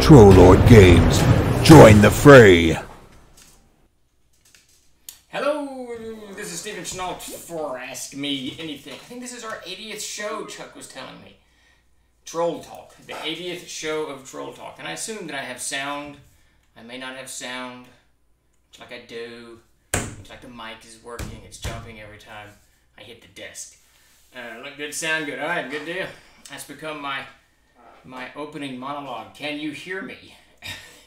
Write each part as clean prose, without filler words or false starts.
Trollord Games. Join the fray. Hello, this is Stephan Chenault for Ask Me Anything. I think this is our 80th show, Chuck was telling me. Troll Talk, the 80th show of Troll Talk. And I assume that I have sound. I may not have sound. It's like I do. It's like the mic is working. It's jumping every time I hit the desk. Look good, sound good. All right, good deal. That's become my opening monologue. Can you hear me?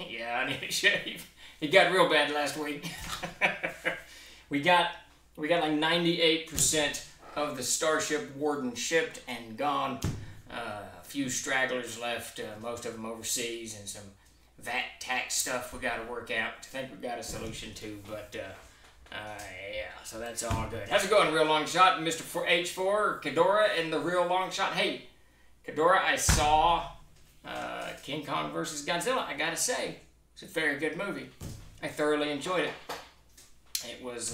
Yeah, I need a shave. It got real bad last week. we got like 98% of the Starship Warden shipped and gone. A few stragglers left, most of them overseas, and some VAT tax stuff we got to work out. I think we got a solution to, but yeah, so that's all good. How's it going, Real Long Shot? Mr. H4, Ghidorah, and the Real Long Shot. Hey, Ghidorah, I saw King Kong vs. Godzilla. I gotta say, it's a very good movie. I thoroughly enjoyed it. It was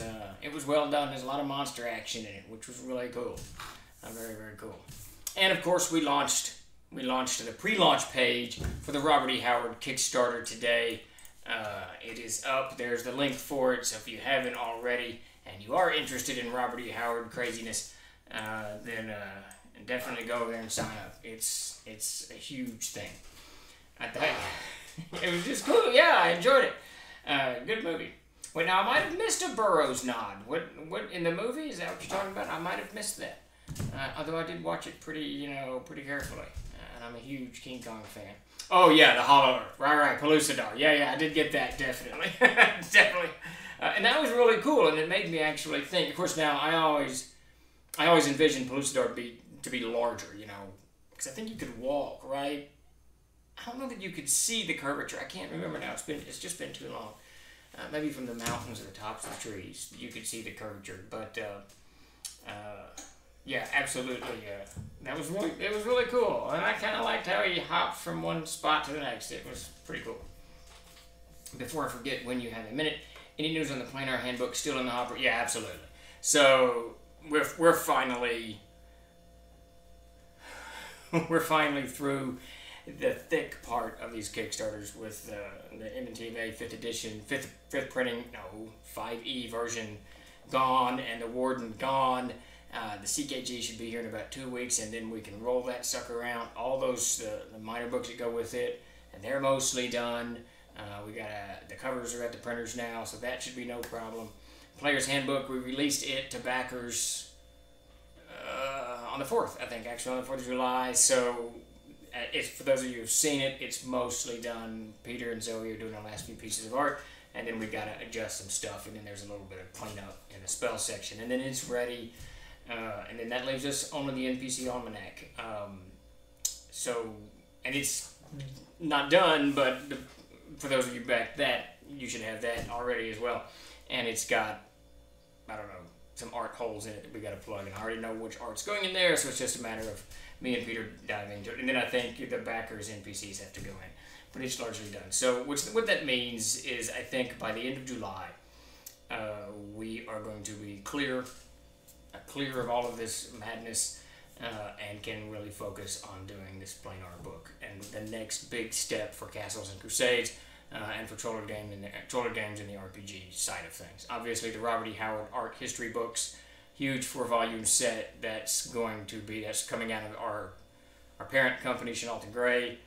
well done. There's a lot of monster action in it, which was really cool. Very, very cool. And of course, we launched the pre-launch page for the Robert E. Howard Kickstarter today. It is up. There's the link for it. So if you haven't already and you are interested in Robert E. Howard craziness, then definitely go over there and sign up. It's a huge thing. I think it was just cool. Yeah, I enjoyed it. Good movie. Wait, now I might have missed a Burroughs nod. What in the movie? Is that what you're talking about? I might have missed that. Although I did watch it pretty carefully. And I'm a huge King Kong fan. Oh yeah, the Hollow Earth. Right, Pellucidar. Yeah, I did get that, definitely. Definitely. And that was really cool, and it made me actually think. Of course, now I always envisioned Pellucidar to be larger, because I think you could walk, right? I don't know that you could see the curvature. I can't remember now. It's just been too long. Maybe from the mountains or the tops of the trees, you could see the curvature. But yeah, absolutely. It was really cool, and I kind of liked how he hopped from one spot to the next. It was pretty cool. Before I forget, when you have a minute, any news on the Planar Handbook still in the hopper? Yeah, absolutely. So we're finally through the thick part of these Kickstarters with the M&TVA 5th edition, 5th printing, 5E version gone, and the Warden gone. The CKG should be here in about 2 weeks, and then we can roll that sucker out. All those the minor books that go with it, and they're mostly done. We got the covers are at the printers now, so that should be no problem. Player's Handbook, we released it to backers on the 4th, I think, actually on the 4th of July. So it's, for those of you who've seen it, it's mostly done. Peter and Zoe are doing the last few pieces of art, and then we got to adjust some stuff, and then there's a little bit of cleanup in the spell section, and then it's ready. And then that leaves us only the NPC Almanac. And it's not done, but for those of you back that, you should have that already as well. And it's got, I don't know, some art holes in it that we got to plug, and I already know which art's going in there, so it's just a matter of me and Peter diving into it. And then I think the backers NPCs have to go in, but it's largely done. So what that means is, I think by the end of July, we are going to be clear of all of this madness, and can really focus on doing this Planar book. And the next big step for Castles and Crusades, and for Trollord Games in the RPG side of things. Obviously, the Robert E. Howard art history books, huge 4-volume set that's coming out of our parent company, Chenault and Gray,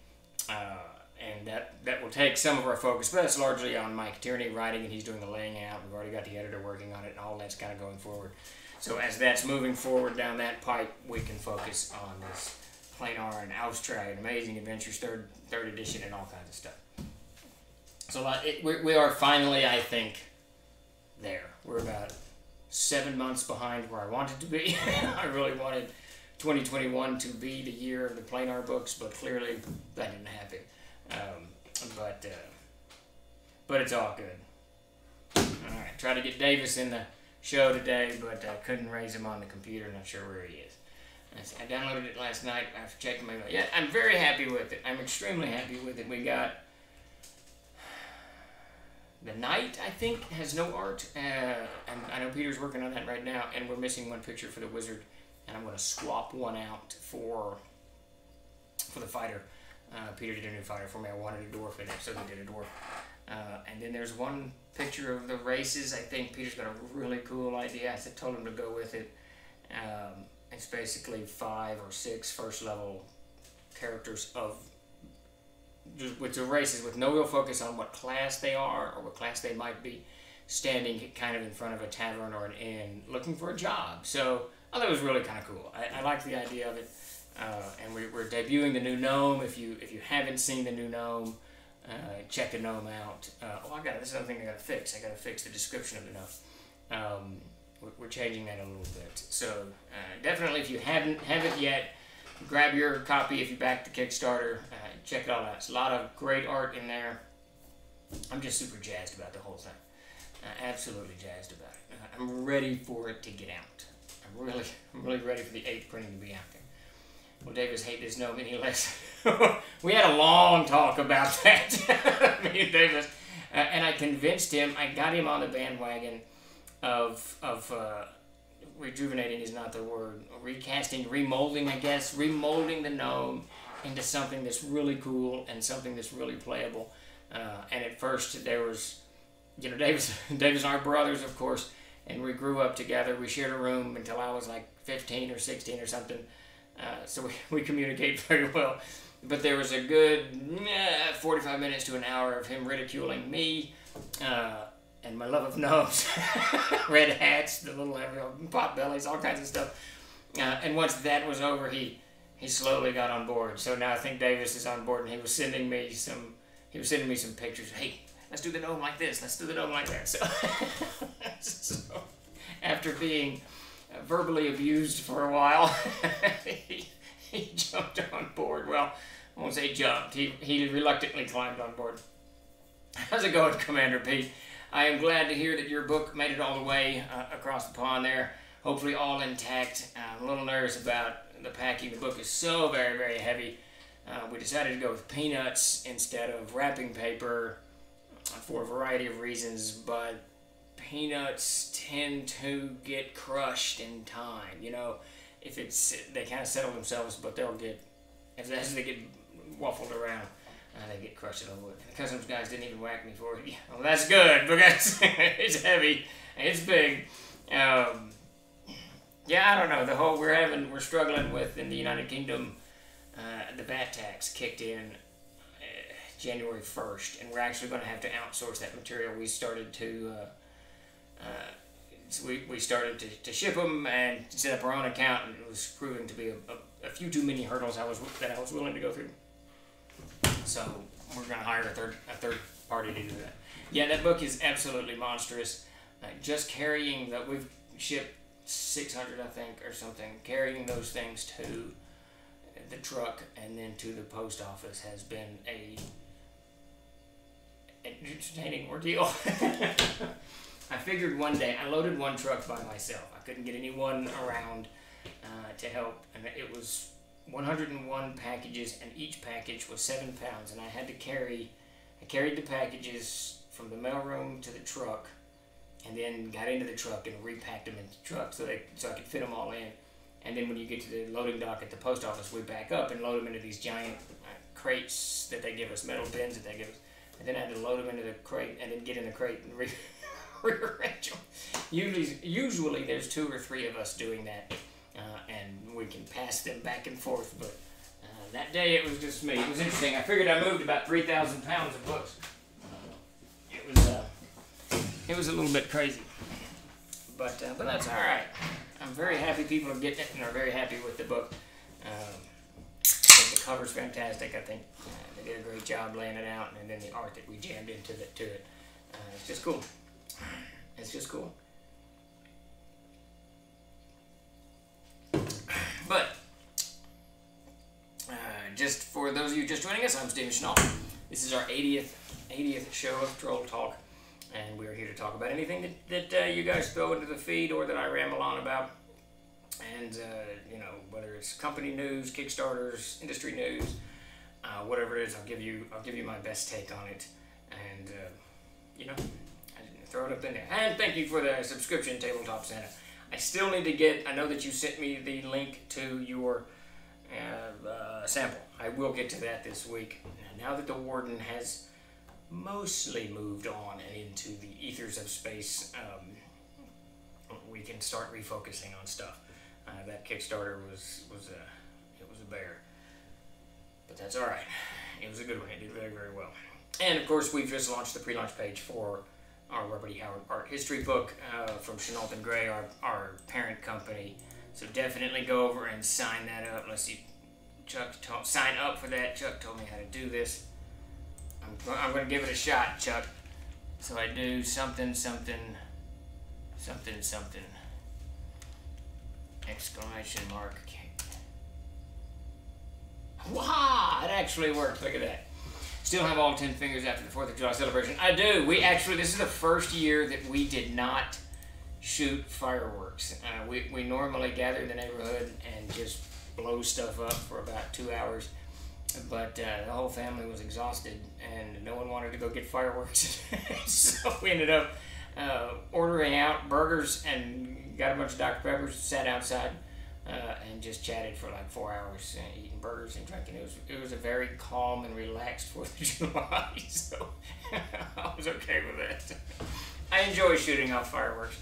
and that will take some of our focus, but that's largely on Mike Tierney writing, and he's doing the laying out. We've already got the editor working on it, and all that's kind of going forward. So as that's moving forward down that pipe, we can focus on this Planar and Austrag and Amazing Adventures third edition and all kinds of stuff. So we are finally, I think, there. We're about 7 months behind where I wanted to be. I really wanted 2021 to be the year of the Planar books, but clearly that didn't happen. But it's all good. All right, try to get Davis in the show today, but I couldn't raise him on the computer. Not sure where he is. I downloaded it last night after checking my email. Yeah, I'm very happy with it. I'm extremely happy with it. We got the Knight, I think, has no art, and I know Peter's working on that right now, and we're missing one picture for the Wizard, and I'm going to swap one out for the Fighter. Peter did a new fighter for me. I wanted a dwarf in there, so they did a dwarf. And then there's one picture of the races. I think Peter's got a really cool idea. I told him to go with it. It's basically 5 or 6 first level characters of just with the races with no real focus on what class they are or what class they might be, standing kind of in front of a tavern or an inn looking for a job. So I thought it was really kind of cool. I like the idea of it. And we're debuting the new gnome. If you haven't seen the new gnome, check the gnome out. This is another thing I gotta fix. I gotta fix the description of the gnome. We're changing that a little bit. So definitely, if you haven't yet, grab your copy. If you back the Kickstarter, check it all out. It's a lot of great art in there. I'm just super jazzed about the whole thing. Absolutely jazzed about it. I'm ready for it to get out. I'm really ready for the 8th printing to be out there. Will Davis hate this gnome any less? We had a long talk about that, me and Davis, and I convinced him. I got him on the bandwagon of rejuvenating is not the word. Recasting, remolding, I guess. Remolding the gnome into something that's really cool and something that's really playable. And at first there was, Davis and I are brothers, of course, and we grew up together. We shared a room until I was like 15 or 16 or something. So we communicate very well. But there was a good 45 minutes to an hour of him ridiculing me and my love of gnomes, red hats, the little pot bellies, all kinds of stuff. And once that was over, he slowly got on board. So now I think Davis is on board, and he was sending me some pictures. Hey, let's do the gnome like this. Let's do the gnome like that. So after being verbally abused for a while, he jumped on board. Well, I won't say jumped. He reluctantly climbed on board. How's it going, Commander Pete? I am glad to hear that your book made it all the way across the pond there. Hopefully all intact. I'm a little nervous about the packing. The book is so very, very heavy. We decided to go with peanuts instead of wrapping paper for a variety of reasons, but peanuts tend to get crushed in time. If they kind of settle themselves, but they'll get, as they get waffled around, they get crushed in the wood. And the customs guys didn't even whack me for it. Well, that's good, because it's heavy, it's big. I don't know. We're struggling with in the United Kingdom. The VAT tax kicked in January 1st, and we're actually going to have to outsource that material. We started to to ship them and set up our own account, and it was proving to be a few too many hurdles that I was willing to go through. So we're going to hire a third party to do that. Yeah, that book is absolutely monstrous. Just carrying that, we've shipped 600, I think, or something. Carrying those things to the truck and then to the post office has been an entertaining ordeal. I figured one day, I loaded one truck by myself. I couldn't get anyone around to help, and it was 101 packages, and each package was 7 pounds, and I carried the packages from the mailroom to the truck, and then got into the truck and repacked them into the truck so I could fit them all in. And then when you get to the loading dock at the post office, we back up and load them into these giant crates that they give us, metal bins that they give us. And then I had to load them into the crate and then get in the crate and rearrange them. Usually there's 2 or 3 of us doing that, and we can pass them back and forth. But that day it was just me. It was interesting. I figured I moved about 3,000 pounds of books. It was a little bit crazy, but that's all right. I'm very happy people are getting it and are very happy with the book. I think the cover's fantastic. I think they did a great job laying it out, and then the art that we jammed into it. It's just cool. It's just cool. But just for those of you just joining us, I'm Stephan Chenault. This is our 80th show of Troll Talk. And we're here to talk about anything that you guys throw into the feed or that I ramble on about. And, whether it's company news, Kickstarters, industry news, whatever it is, I'll give you my best take on it. And, I throw it up in there. And thank you for the subscription, Tabletop Santa. I still need to I know that you sent me the link to your sample. I I will get to that this week. Now that the Warden has mostly moved on and into the ethers of space, we can start refocusing on stuff. That Kickstarter was a bear, but that's all right. It was a good one. It did very, very well. And of course, we've just launched the pre-launch page for our Robert E. Howard art history book from Chenault and Gray, our parent company. So definitely go over and sign that up. Let's see, sign up for that. Chuck told me how to do this. I'm going to give it a shot, Chuck. So I do something, exclamation mark. Wow, it actually worked. Look at that. Still have all 10 fingers after the 4th of July celebration. I do. This is the first year that we did not shoot fireworks. We normally gather in the neighborhood and just blow stuff up for about 2 hours. But the whole family was exhausted and no one wanted to go get fireworks. So we ended up ordering out burgers and got a bunch of Dr. Peppers, sat outside and just chatted for like 4 hours, eating burgers and drinking. It was a very calm and relaxed 4th of July, so I was okay with that. I enjoy shooting off fireworks,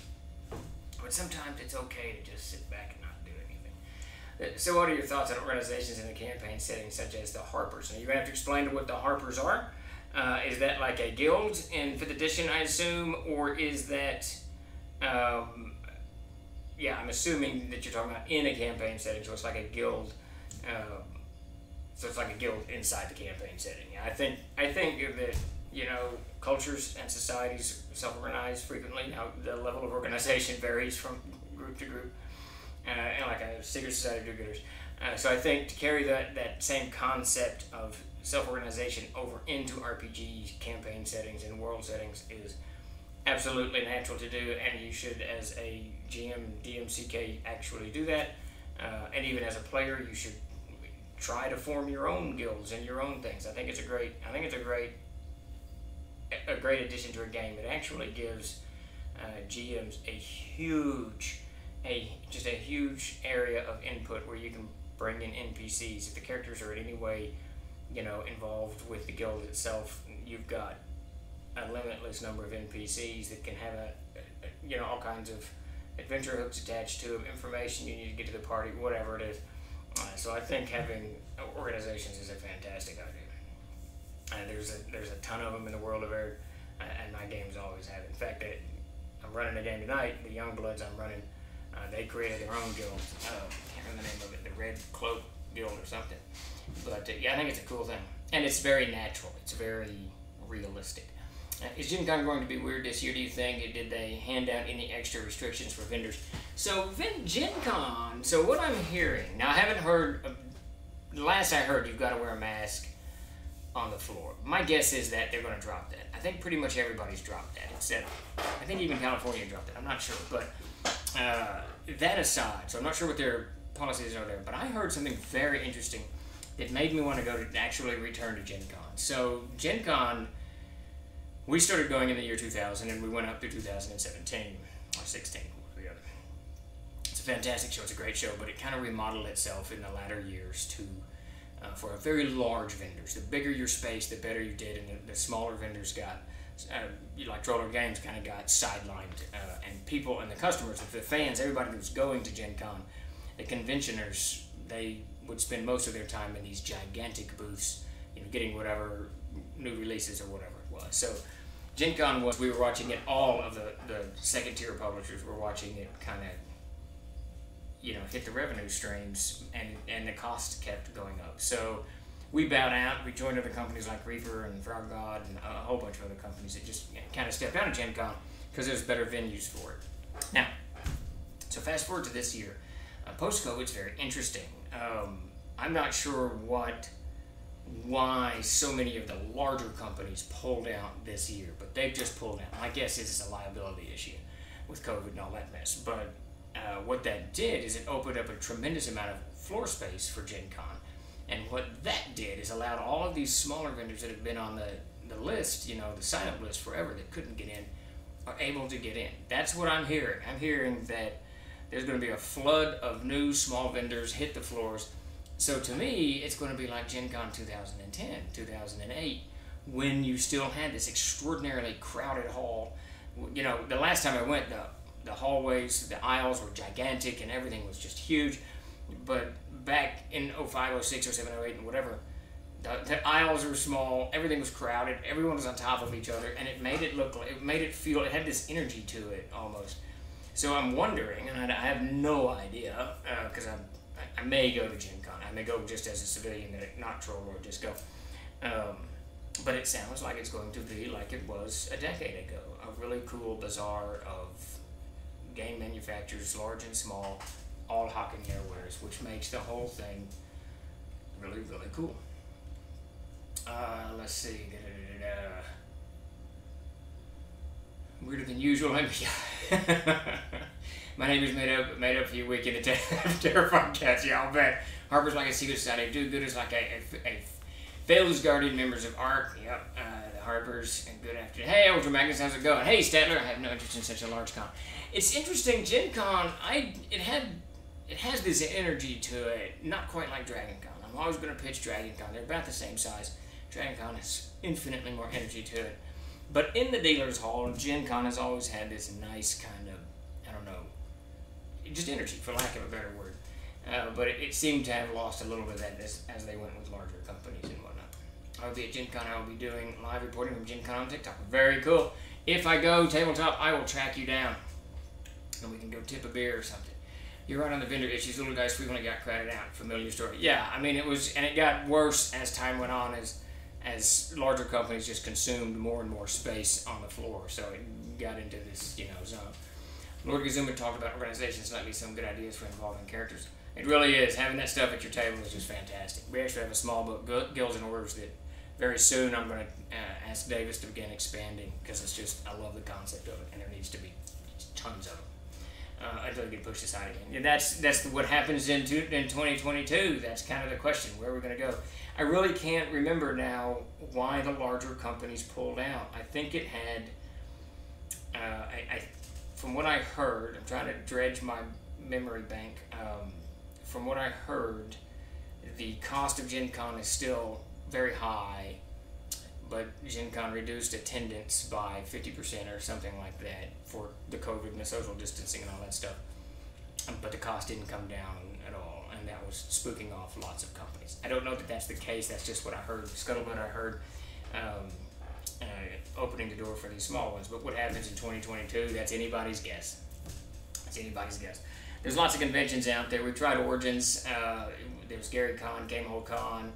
but sometimes it's okay to just sit back and not do anything. So what are your thoughts on organizations in a campaign setting such as the Harpers? Now you're going to have to explain to what the Harpers are. Is that like a guild in 5th edition, I assume, or is that... yeah, I'm assuming that you're talking about in a campaign setting, so it's like a guild. So it's like a guild inside the campaign setting. I think that, you know, cultures and societies self-organize frequently. Now the level of organization varies from group to group, and like a secret society of do-gooders. So I think to carry that same concept of self-organization over into RPG campaign settings and world settings is absolutely natural to do, and you should, as a GM, DMCK, actually do that. And even as a player, you should try to form your own guilds and your own things. I think it's a great addition to a game. It actually gives GMs a huge area of input where you can bring in NPCs. If the characters are in any way, you know, involved with the guild itself, you've got a limitless number of NPCs that can have you know, all kinds of adventure hooks attached to them, information you need to get to the party, whatever it is. So I think having organizations is a fantastic idea. There's a ton of them in the world of Erd, and my games always have. In fact, I'm running a game tonight. The Youngbloods I'm running, they created their own guild. I can't remember the name of it, the Red Cloak Guild or something. But yeah, I think it's a cool thing, and it's very natural. It's very realistic. Is Gen Con going to be weird this year, do you think? Did they hand out any extra restrictions for vendors? So, Gen Con, so what I'm hearing, now I haven't heard, the last I heard, you've got to wear a mask on the floor. My guess is that they're going to drop that. I think pretty much everybody's dropped that. I think even California dropped it. I'm not sure, but that aside, so I'm not sure what their policies are there, but I heard something very interesting that made me want to go to actually return to Gen Con. So, Gen Con, we started going in the year 2000, and we went up to 2017, or 16, one or the other. It's a fantastic show. It's a great show, but it kind of remodeled itself in the latter years to for very large vendors. The bigger your space, the better you did, and the smaller vendors got, like Troller Games, kind of got sidelined. And people and the customers, the fans, everybody who was going to Gen Con, the conventioners, they would spend most of their time in these gigantic booths, you know, getting whatever new releases or whatever it was. So Gen Con was, we were watching it, all of the second tier publishers were watching it kind of, you know, hit the revenue streams, and the cost kept going up. So we bowed out. We joined other companies like Reaper and Frog God and a whole bunch of other companies that just kind of stepped out of Gen Con because there's better venues for it. Now, so fast forward to this year. Post-COVID, it's very interesting. I'm not sure why so many of the larger companies pulled out this year, but they've just pulled out. My guess is it's a liability issue with COVID and all that mess. But what that did is it opened up a tremendous amount of floor space for Gen Con. And what that did is allowed all of these smaller vendors that have been on the list, you know, the sign-up list forever that couldn't get in, are able to get in. That's what I'm hearing. I'm hearing that there's going to be a flood of new small vendors hit the floors, So to me, it's going to be like Gen Con 2010, 2008, when you still had this extraordinarily crowded hall. You know, the last time I went, the hallways, the aisles were gigantic and everything was just huge. But back in 05, 06, 07, 08, and whatever, the aisles were small, everything was crowded, everyone was on top of each other, and it made it look like, it made it feel, it had this energy to it almost. So I'm wondering, and I have no idea, because I may go to Gen Con. I may go just as a civilian, not troll, or just go. But it sounds like it's going to be like it was a decade ago. A really cool bazaar of game manufacturers, large and small, all hawking their wares, which makes the whole thing really, really cool. Let's see. Weirder than usual. My name is made up for your weekend of terrifying cats. Yeah, I'll bet. Harper's like a secret society. Do good is like a failed guardian members of ARC. Yep. The Harpers and good afternoon. Hey, Ultra Magnus, how's it going? Hey, Statler, I have no interest in such a large con. It's interesting. Gen Con, it has this energy to it. Not quite like Dragon Con. I'm always going to pitch Dragon Con. They're about the same size. Dragon Con has infinitely more energy to it. But in the dealer's hall, Gen Con has always had this nice kind of, I don't know, just energy, for lack of a better word. But it seemed to have lost a little bit of that as they went with larger companies and whatnot. I will be at Gen Con. I will be doing live reporting from Gen Con on TikTok. Very cool. If I go tabletop, I will track you down. And we can go tip a beer or something. You're right on the vendor issues. Little guys frequently got crowded out. Familiar story. Yeah, I mean, it got worse as time went on, as larger companies just consumed more and more space on the floor. So it got into this, zone. Lord Gazuma talked about organizations like these, some good ideas for involving characters. It really is. Having that stuff at your table is just fantastic. We actually have a small book, Guilds and Orders, that very soon I'm going to ask Davis to begin expanding, because it's just, I love the concept of it, and there needs to be tons of them. Until they get pushed aside again. And that's what happens in 2022. That's kind of the question. Where are we going to go? I really can't remember now why the larger companies pulled out. I think it had, from what I heard, I'm trying to dredge my memory bank. From what I heard, the cost of Gen Con is still very high, but Gen Con reduced attendance by 50% or something like that for the COVID and the social distancing and all that stuff. But the cost didn't come down at all, and that was spooking off lots of companies. I don't know that that's the case. That's just what I heard. Scuttlebutt I heard, opening the door for these small ones. But what happens in 2022, that's anybody's guess. It's anybody's guess. There's lots of conventions out there. We've tried Origins. There's Gary Con, Gamehole Con.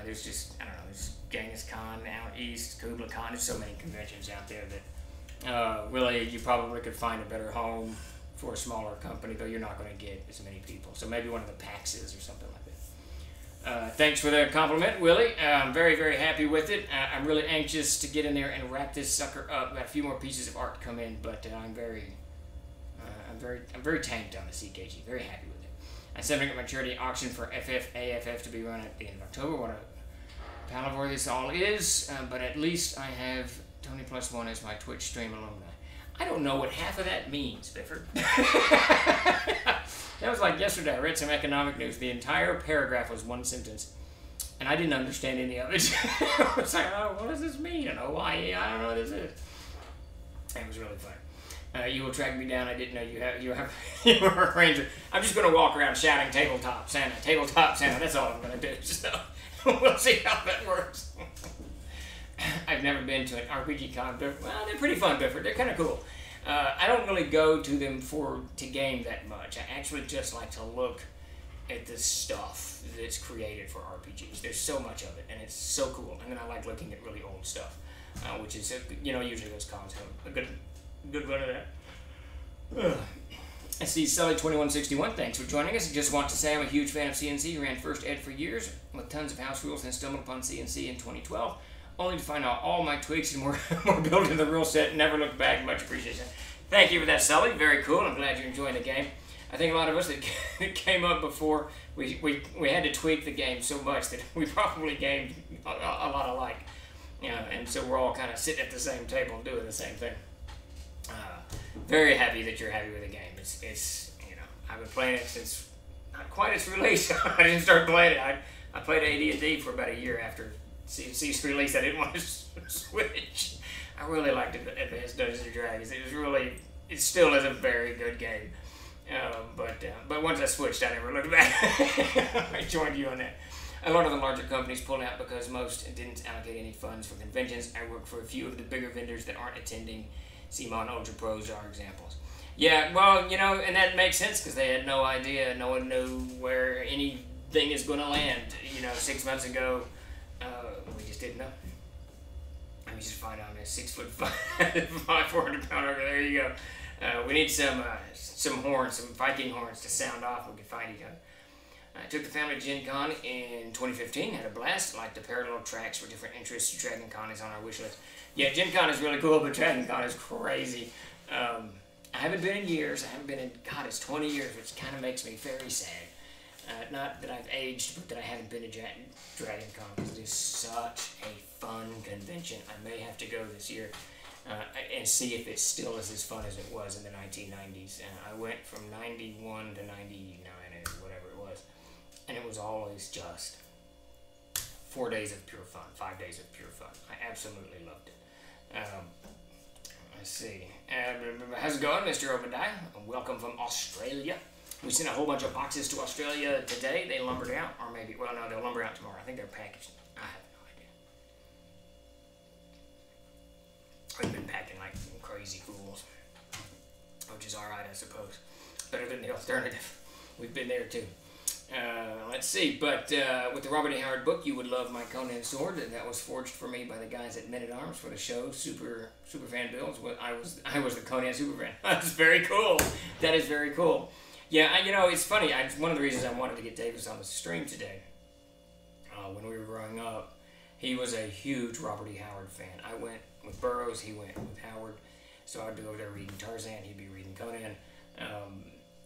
There's just, I don't know, there's Genghis Khan out east, Kubla Khan. There's so many conventions out there that really you probably could find a better home for a smaller company, though you're not going to get as many people. So maybe one of the PAXs or something like that. Thanks for the compliment, Willie. I'm very, very happy with it. I'm really anxious to get in there and wrap this sucker up. Got a few more pieces of art to come in, but I'm very tanked on the CKG. Very happy with it. I'm setting up my charity auction for AFF to be run at the end of October. What a palaver this all is, but at least I have Tony Plus One as my Twitch stream alumni. I don't know what half of that means, Bifford. That was like yesterday. I read some economic news. The entire paragraph was one sentence, and I didn't understand any of it. I was like, oh, what does this mean? I don't know why. I don't know what this is. It was really fun. You will track me down. I didn't know you were a ranger. I'm just going to walk around shouting tabletop Santa, tabletop Santa. That's all I'm going to do. So we'll see how that works. I've never been to an RPG con. Well, they're pretty fun, Bifford. They're kind of cool. I don't really go to them to game that much. I actually just like to look at the stuff that's created for RPGs. There's so much of it, and it's so cool. And then I like looking at really old stuff, which is, usually those cons have a good run of that. I see Sully2161, thanks for joining us. I just want to say I'm a huge fan of CNC. Ran First Ed for years with tons of house rules, and stumbled upon CNC in 2012, only to find out all my tweaks and more built into the rule set. Never looked back. Much appreciation. Thank you for that, Sully. Very cool. I'm glad you're enjoying the game. I think a lot of us that came up before, we had to tweak the game so much that we probably gamed a lot alike. And so we're all kind of sitting at the same table and doing the same thing. Very happy that you're happy with the game. It's I've been playing it since not quite its release. I didn't start playing it. I played AD&D for about a year after CC's release. I didn't want to switch. I really liked Advanced Dungeons and Dragons. It still is a very good game. But once I switched, I never looked back. I joined you on that. A lot of the larger companies pulled out because most didn't allocate any funds for conventions. I work for a few of the bigger vendors that aren't attending. CMON Ultra Pros are examples. Yeah, well, and that makes sense because they had no idea. No one knew where anything is going to land. 6 months ago, we just didn't know. Let me just find out I'm a 6'5", 400-pounder. There you go. We need some horns, some Viking horns to sound off. We can find each other. I took the family to Gen Con in 2015. Had a blast. Liked the parallel tracks for different interests. Dragon Con is on our wish list. Yeah, Gen Con is really cool, but Dragon Con is crazy. I haven't been in years. I haven't been in, God, it's 20 years, which kind of makes me very sad. Not that I've aged, but that I haven't been to Dragon Con, because it is such a fun convention. I may have to go this year and see if it still is as fun as it was in the 1990s. I went from 91 to 99 or whatever it was, and it was always just 4 days of pure fun, 5 days of pure fun. I absolutely loved it. Let's see. How's it going, Mr. Obadiah? Welcome from Australia. We sent a whole bunch of boxes to Australia today. They lumbered out, or maybe, well, no, they'll lumber out tomorrow. I think they're packaged. I have no idea. We've been packing like crazy fools, which is all right, I suppose. Better than the alternative. We've been there too. Let's see, but with the Robert A. Howard book, you would love my Conan sword. That was forged for me by the guys at Men at Arms for the show. Super fan builds. I was the Conan super fan. That's very cool. That is very cool. Yeah, it's funny. One of the reasons I wanted to get Davis on the stream today, when we were growing up, he was a huge Robert E. Howard fan. I went with Burroughs, he went with Howard, so I'd be over there reading Tarzan, he'd be reading Conan,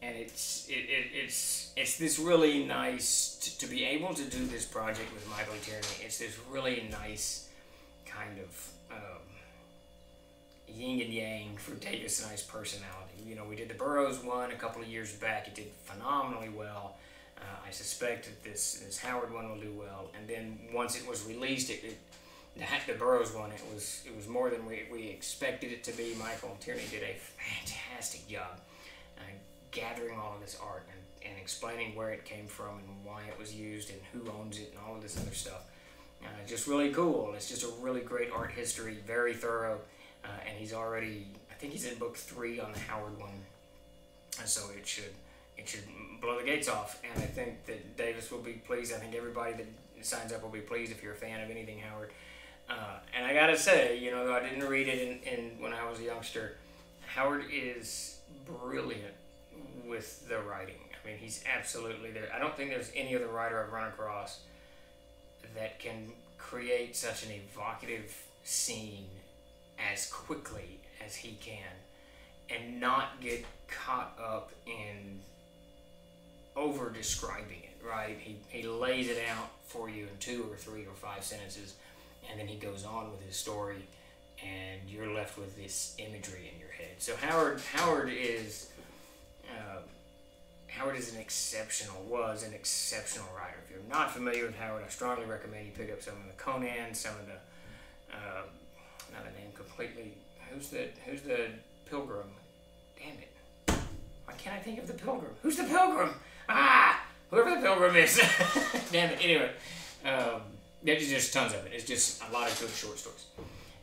and it's this really nice to be able to do this project with Michael Tierney. It's this really nice kind of yin and yang for Davis and I's personality. We did the Burroughs one a couple of years back. It did phenomenally well. I suspect that this Howard one will do well. And then once it was released, the Burroughs one, it was more than we expected it to be. Michael Tierney did a fantastic job gathering all of this art and explaining where it came from and why it was used and who owns it and all of this other stuff. Just really cool. It's just a really great art history, very thorough. And he's already, I think he's in book 3 on the Howard one, and so it should blow the gates off. And I think that Davis will be pleased. I think everybody that signs up will be pleased if you're a fan of anything Howard. And I gotta say, though I didn't read it in when I was a youngster, Howard is brilliant with the writing. I mean, he's absolutely there. I don't think there's any other writer I've run across that can create such an evocative scene as quickly as he can and not get caught up in over describing it, right? He lays it out for you in 2 or 3 or 5 sentences, and then he goes on with his story, and you're left with this imagery in your head. So Howard is an exceptional writer. If you're not familiar with Howard, I strongly recommend you pick up some of the Conan, some of the not a name completely. Who's the Pilgrim? Damn it! Why can't I think of the Pilgrim? Who's the Pilgrim? Whoever the Pilgrim is. Damn it. Anyway, there's just tons of it. It's just a lot of good short stories.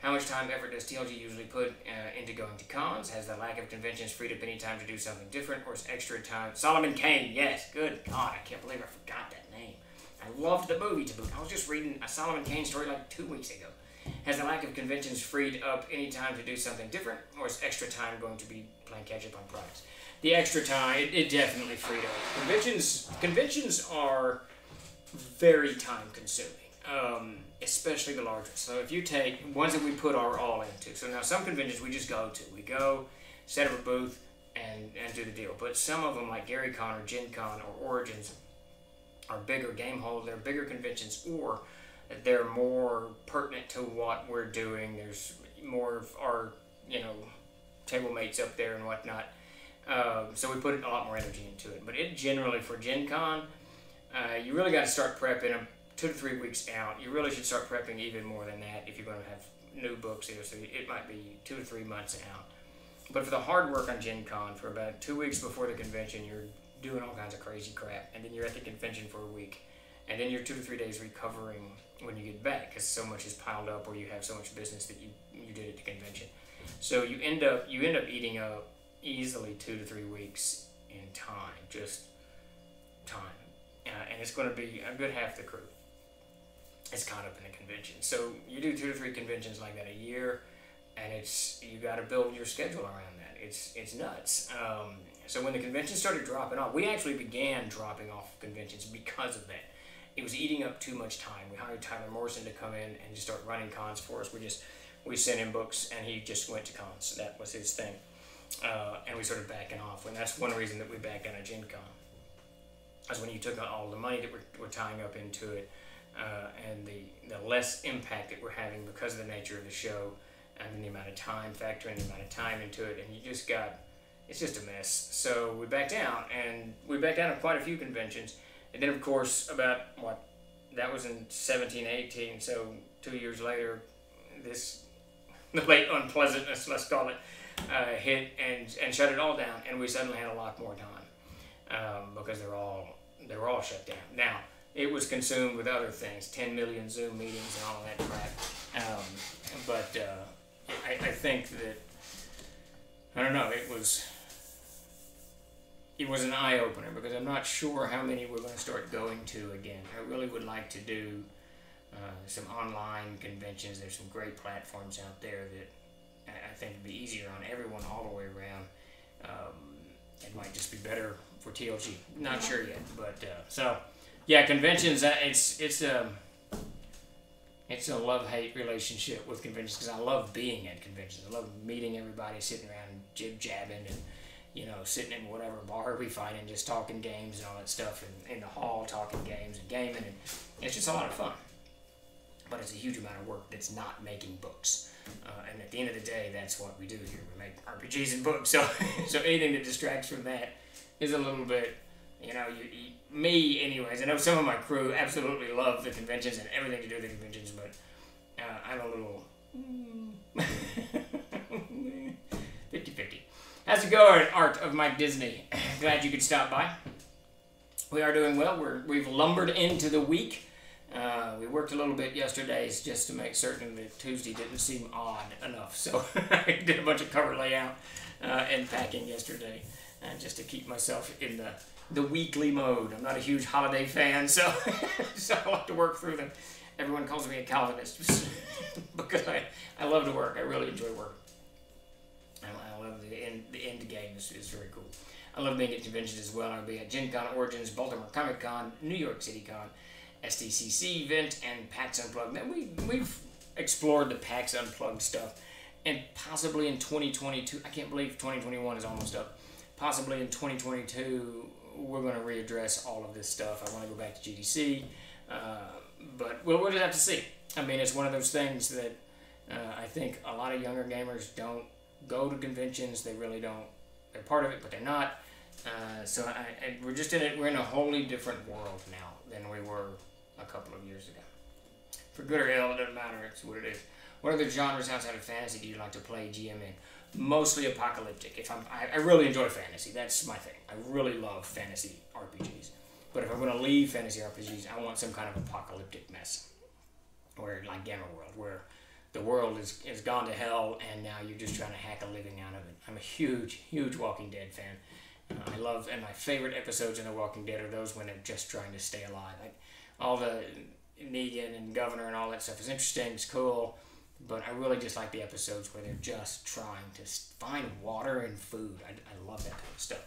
How much time, effort does TLG usually put into going to cons? Has the lack of conventions freed up any time to do something different, or is extra time? Solomon Kane, yes. Good God, I can't believe I forgot that name. I loved the movie to boot. I was just reading a Solomon Kane story like 2 weeks ago. Has the lack of conventions freed up any time to do something different, or is extra time going to be playing catch-up on products? The extra time, it definitely freed up. Conventions are very time-consuming, especially the large ones. So if you take ones that we put our all into, so now some conventions we just go to. We go, set up a booth, and do the deal. But some of them, like Gary Con or Gen Con or Origins, are bigger game halls, they're bigger conventions, or they're more pertinent to what we're doing. There's more of our, table mates up there and whatnot. So we put a lot more energy into it. But it generally, for Gen Con, you really got to start prepping them 2 to 3 weeks out. You really should start prepping even more than that if you're going to have new books here. So it might be 2 to 3 months out. But for the hard work on Gen Con, for about 2 weeks before the convention, you're doing all kinds of crazy crap. And then you're at the convention for a week. And then you're 2 to 3 days recovering when you get back because so much is piled up or you have so much business that you did at the convention. So you end up eating up easily 2 to 3 weeks in time, just time. And it's going to be a good half the crew is caught up in the convention. So you do 2 to 3 conventions like that a year, and you got to build your schedule around that. It's nuts. So when the convention started dropping off, we actually began dropping off conventions because of that. It was eating up too much time. We hired Tyler Morrison to come in and just start running cons for us. We sent him books, and he just went to cons. That was his thing. And we started backing off. And that's one reason that we backed out of Gen Con. That's when you took all the money that we're tying up into it, and the less impact that we're having because of the nature of the show, and the amount of time, factoring the amount of time into it, and it's just a mess. So we backed out, and we backed out of quite a few conventions. And then, of course, that was in 17, 18, so 2 years later, the late unpleasantness, let's call it, hit and shut it all down, and we suddenly had a lot more time because they were all shut down. Now, it was consumed with other things, 10 million Zoom meetings and all of that crap. But I think that, I don't know, it was an eye-opener because I'm not sure how many we're going to start going to again. I really would like to do some online conventions. There's some great platforms out there that I think would be easier on everyone all the way around. It might just be better for TLG. Not sure yet, but so yeah, conventions. It's a love-hate relationship with conventions because I love being at conventions. I love meeting everybody, sitting around jib-jabbing and sitting in whatever bar we find and just talking games and all that stuff, and in the hall talking games and gaming, and it's just a lot of fun. But it's a huge amount of work that's not making books. And at the end of the day, that's what we do here. We make RPGs and books. So anything that distracts from that is a little bit, me anyways. I know some of my crew absolutely love the conventions and everything to do with the conventions, but I'm a little 50-50. How's it going, Art of Mike Disney? Glad you could stop by. We are doing well. We've lumbered into the week. We worked a little bit yesterday just to make certain that Tuesday didn't seem odd enough. So I did a bunch of cover layout and packing yesterday just to keep myself in the weekly mode. I'm not a huge holiday fan, so I like to work through them. Everyone calls me a Calvinist because I love to work. I really enjoy work. I love the end game is very cool. I love being at conventions as well. I'll be at Gen Con Origins, Baltimore Comic Con, New York City Con, SDCC event, and PAX Unplugged. Now, we've explored the PAX Unplugged stuff, and possibly in 2022, I can't believe 2021 is almost up, possibly in 2022, we're going to readdress all of this stuff. I want to go back to GDC, but we'll just have to see. I mean, it's one of those things that I think a lot of younger gamers don't go to conventions. They really don't. They're part of it, but they're not. So we're just in it. We're in a wholly different world now than we were a couple of years ago. For good or ill, it doesn't matter. It's what it is. What other genres outside of fantasy do you like to play GM in? Mostly apocalyptic. I really enjoy fantasy. That's my thing. I really love fantasy RPGs. But if I'm going to leave fantasy RPGs, I want some kind of apocalyptic mess, where like Gamma World, where the world is gone to hell, and now you're just trying to hack a living out of it. I'm a huge, huge Walking Dead fan. I love, and my favorite episodes in The Walking Dead are those when they're just trying to stay alive. Like, all the Negan and Governor and all that stuff is interesting, it's cool, but I really just like the episodes where they're just trying to find water and food. I love that kind of stuff.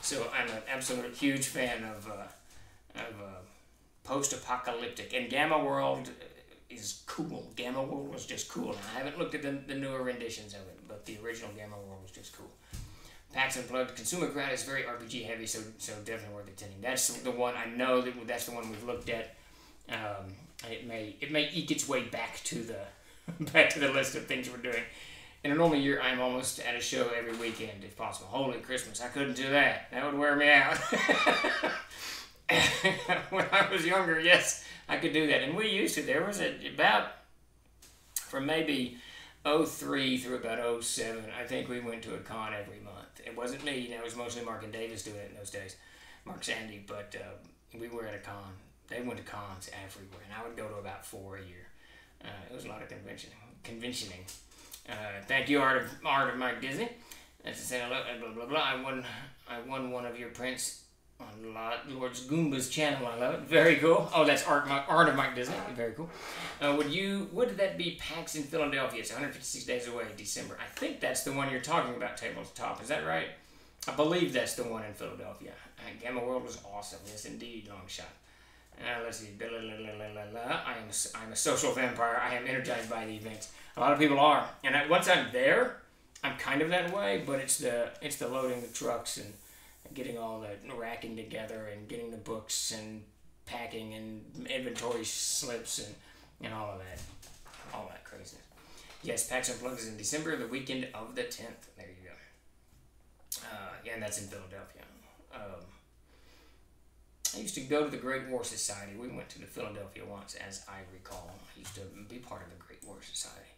So I'm an absolute huge fan of post-apocalyptic, and Gamma World is cool. Gamma World was just cool. Now, I haven't looked at the newer renditions of it, but the original Gamma World was just cool. PAX Unplugged, Consumer Grad is very RPG heavy, so definitely worth attending. That's the one I know that's the one we've looked at. It may eke its way back to the list of things we're doing. In a normal year, I'm almost at a show every weekend, if possible. Holy Christmas, I couldn't do that. That would wear me out. When I was younger, yes, I could do that. And we used to. There was from maybe '03 through about '07, I think we went to a con every month. It wasn't me. It was mostly Mark and Davis doing it in those days. Mark Sandy, but we were at a con. They went to cons everywhere, and I would go to about 4 a year. It was a lot of conventioning. Thank you, Art of Mike Disney. That's to say hello, blah, blah, blah. I won one of your prints on Lord Goomba's channel. I love it. Very cool. Oh, that's Art of Mike Disney. Very cool. Would that be PAX in Philadelphia? It's 156 days away, December. I think that's the one you're talking about, Tabletop. Is that right? I believe that's the one in Philadelphia. Gamma World was awesome. Yes, indeed. Long shot. Let's see. I'm a social vampire. I am energized by the events. A lot of people are. And once I'm there, I'm kind of that way, but it's the loading the trucks and getting all the racking together and getting the books and packing and inventory slips and all of that. All that craziness. Yes, PAX Unplugged is in December, the weekend of the 10th. There you go. And that's in Philadelphia. I used to go to the Great War Society. We went to the Philadelphia once, as I recall. I used to be part of the Great War Society.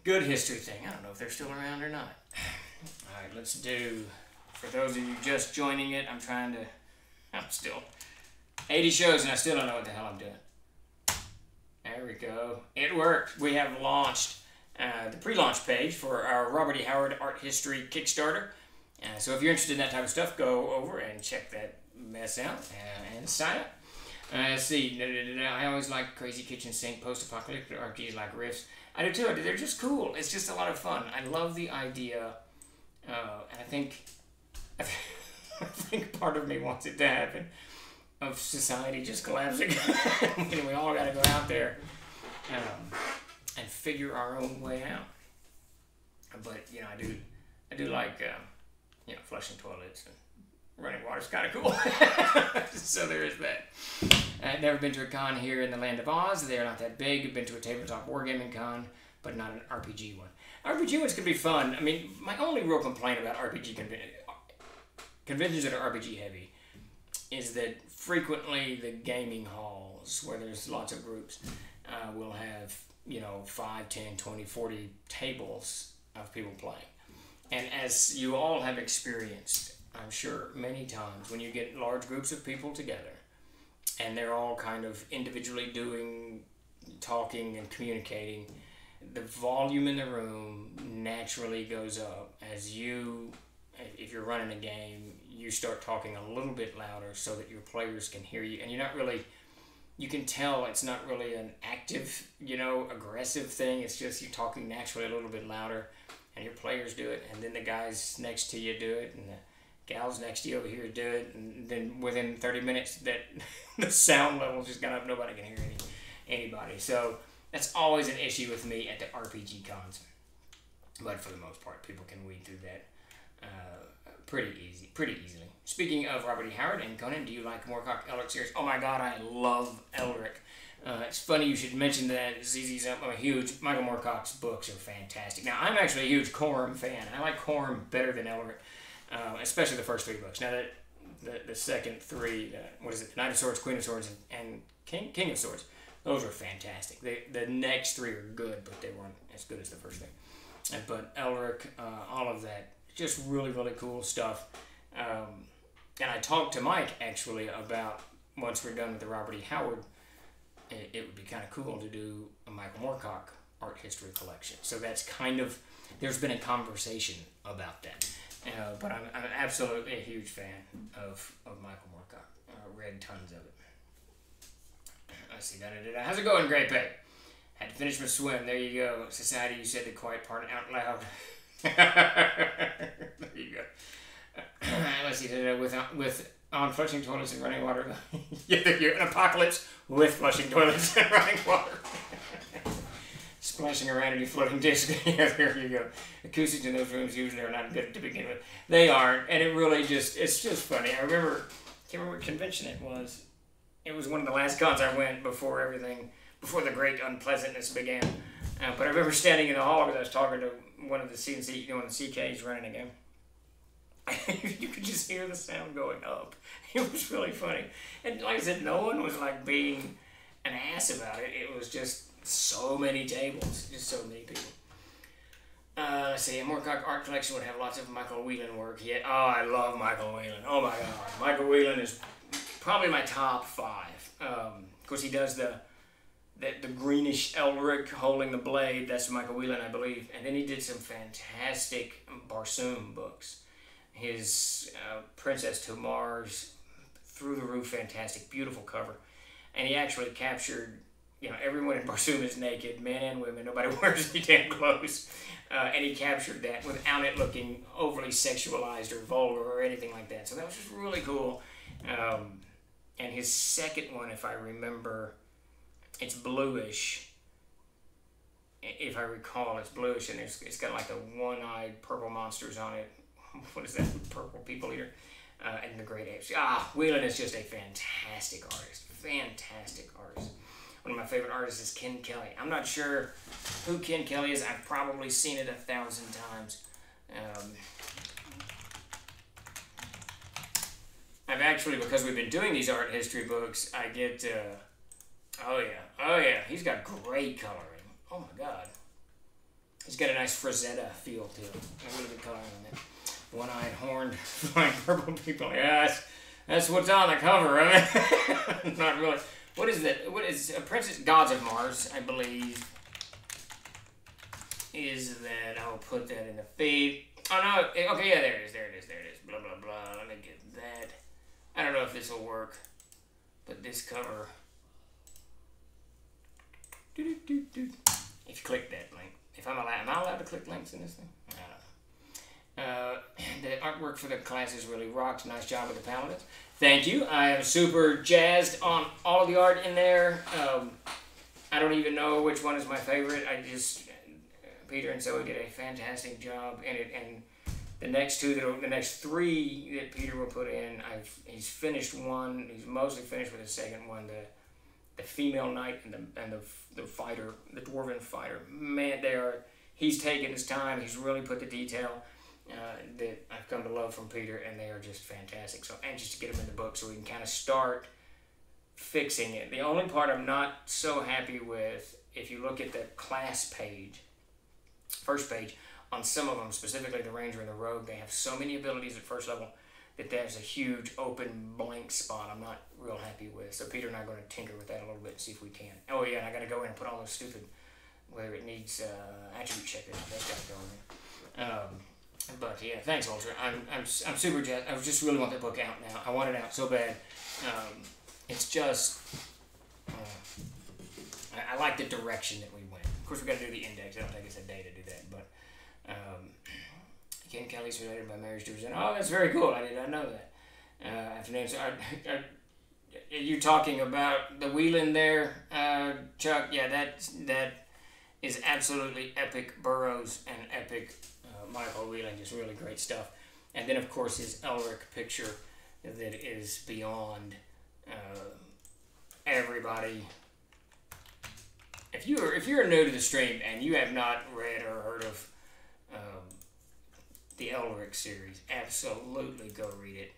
Good history thing. I don't know if they're still around or not. All right, let's do, for those of you just joining it, I'm still 80 shows and I still don't know what the hell I'm doing. There we go. It worked. We have launched the pre-launch page for our Robert E. Howard Art History Kickstarter. So if you're interested in that type of stuff, go over and check that mess out and sign up. Let's see. I always like Crazy Kitchen Sink, post-apocalyptic RPGs like Riffs. I do too. They're just cool. It's just a lot of fun. I love the idea, and I think part of me wants it to happen, of society just collapsing. And we all got to go out there and figure our own way out. But I do like flushing toilets and running water's kind of cool. So there is that. I've never been to a con here in the land of Oz. They're not that big. I've been to a tabletop wargaming con, but not an RPG one. RPG ones can be fun. I mean, my only real complaint about RPG conventions that are RPG heavy is that frequently the gaming halls, where there's lots of groups, will have 5, 10, 20, 40 tables of people playing. And as you all have experienced, I'm sure, many times, when you get large groups of people together and they're all kind of individually talking and communicating, the volume in the room naturally goes up as if you're running a game, you start talking a little bit louder so that your players can hear you. And you can tell it's not really an active, aggressive thing. It's just you talking naturally a little bit louder. And your players do it, and then the guys next to you do it, and the gals next to you over here do it, and then within 30 minutes, that the sound level just gone up. Nobody can hear anybody. So that's always an issue with me at the RPG cons. But for the most part, people can weed through that pretty easily. Speaking of Robert E. Howard and Conan, do you like Moorcock Elric series? Oh my God, I love Elric. It's funny you should mention that. ZZ's I'm a huge Michael Moorcock's books are fantastic. Now I'm actually a huge Corum fan. I like Corum better than Elric, especially the first 3 books. Now the second 3, Knight of Swords, Queen of Swords, and King of Swords, those are fantastic. The next 3 are good, but they weren't as good as the first thing. But Elric, all of that, just really really cool stuff. And I talked to Mike actually about, once we're done with the Robert E. Howard, it would be kind of cool to do a Michael Moorcock art history collection. So that's there's been a conversation about that. But I'm absolutely a huge fan of Michael Moorcock. Read tons of it. Let's see. How's it going, Grey Peg? Had to finish my swim. There you go. Society, you said the quiet part out loud. There you go. Let's see. With on flushing toilets and running water. You're an apocalypse with flushing toilets and running water. Splashing around in your floating disc. Yeah, there you go. Acoustics in those rooms usually are not good to begin with. They aren't, and it's just funny. I can't remember what convention it was. It was one of the last cons I went before the great unpleasantness began. But I remember standing in the hall because I was talking to one of the CNC, one of the CKs running a game. You could just hear the sound going up. It was really funny. And like I said, no one was like being an ass about it. It was just so many tables, just so many people. Let's see, a Moorcock art collection would have lots of Michael Whelan work. Yeah, oh, I love Michael Whelan. Oh my God, Michael Whelan is probably my top 5. Of course, he does the greenish Elric holding the blade. That's Michael Whelan, I believe. And then he did some fantastic Barsoom books. His Princess to Mars, through the roof, fantastic, beautiful cover. And he actually captured, you know, everyone in Barsoom is naked, men and women. Nobody wears any damn clothes. And he captured that without it looking overly sexualized or vulgar or anything like that. So that was just really cool. And his second one, if I remember, it's bluish. If I recall, it's bluish, and it's got like the one-eyed purple monsters on it. What is that? Purple people eater. And the great apes. Whelan is just a fantastic artist. Fantastic artist. One of my favorite artists is Ken Kelly. I'm not sure who Ken Kelly is. I've probably seen it 1,000 times. I've actually, because we've been doing these art history books, I get, oh yeah, he's got great coloring. Oh my God. He's got a nice Frazetta feel to it. A really good coloring on that. One-eyed, horned, flying purple people. Yeah, that's what's on the cover. I mean, not really. What is that? What is Princess Gods of Mars? I believe is that. I'll put that in the feed. Oh no. Okay, yeah, there it is. Blah blah blah. Let me get that. I don't know if this will work, but this cover. If you click that link, am I allowed to click links in this thing? I don't know. The artwork for the classes really rocked. Nice job with the paladins. Thank you. I am super jazzed on all of the art in there. I don't even know which one is my favorite. Peter and Zoe did a fantastic job in it, and the next 3 that Peter will put in, he's finished one. He's mostly finished with the second one, the female knight and the fighter, the dwarven fighter. Man, he's taken his time. He's really put the detail that I've come to love from Peter, and they are just fantastic. So anxious to get them in the book so we can kind of start fixing it. The only part I'm not so happy with, if you look at the class page, first page, on some of them, specifically the Ranger and the Rogue, they have so many abilities at first level that there's a huge open blank spot I'm not real happy with. So Peter and I are going to tinker with that a little bit and see if we can. Oh yeah, and I got to go in and put all those stupid, whether it needs attribute checkers, that's got to go in there. But yeah, thanks, Ultra. I'm super jazzed. I just really want that book out now. I want it out so bad. It's just I like the direction that we went. Of course, we got to do the index. It'll take us a day to do that. But Ken Kelly's related by marriage to Virginia. Oh, that's very cool. I did not know that. Afternoon. So are you talking about the Whelan there, Chuck? Yeah, that is absolutely epic Burroughs and epic Michael Whelan. Just really great stuff. And then, of course, his Elric picture that is beyond everybody. If you're new to the stream and you have not read or heard of the Elric series, absolutely go read it.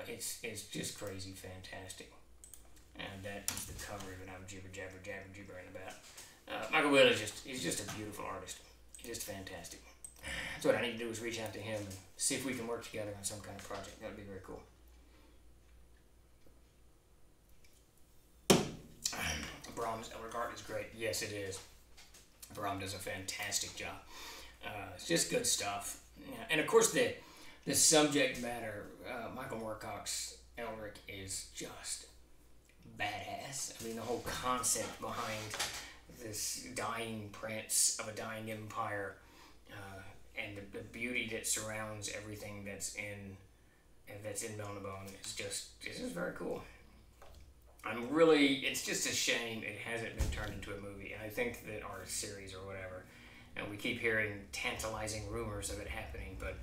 It's just crazy fantastic. And that is the cover that I'm gibbering about. Michael Whelan he's just a beautiful artist. He's just fantastic. So what I need to do is reach out to him and see if we can work together on some kind of project. That would be very cool. Brahm's Elric art is great. Yes, it is. Brahm does a fantastic job. It's just good stuff. Yeah. And of course, the subject matter, Michael Moorcock's Elric is just badass. I mean, the whole concept behind this dying prince of a dying empire, and the beauty that surrounds everything that's in Melnibone is very cool. It's just a shame it hasn't been turned into a movie, and I think that our series or whatever, and we keep hearing tantalizing rumors of it happening, but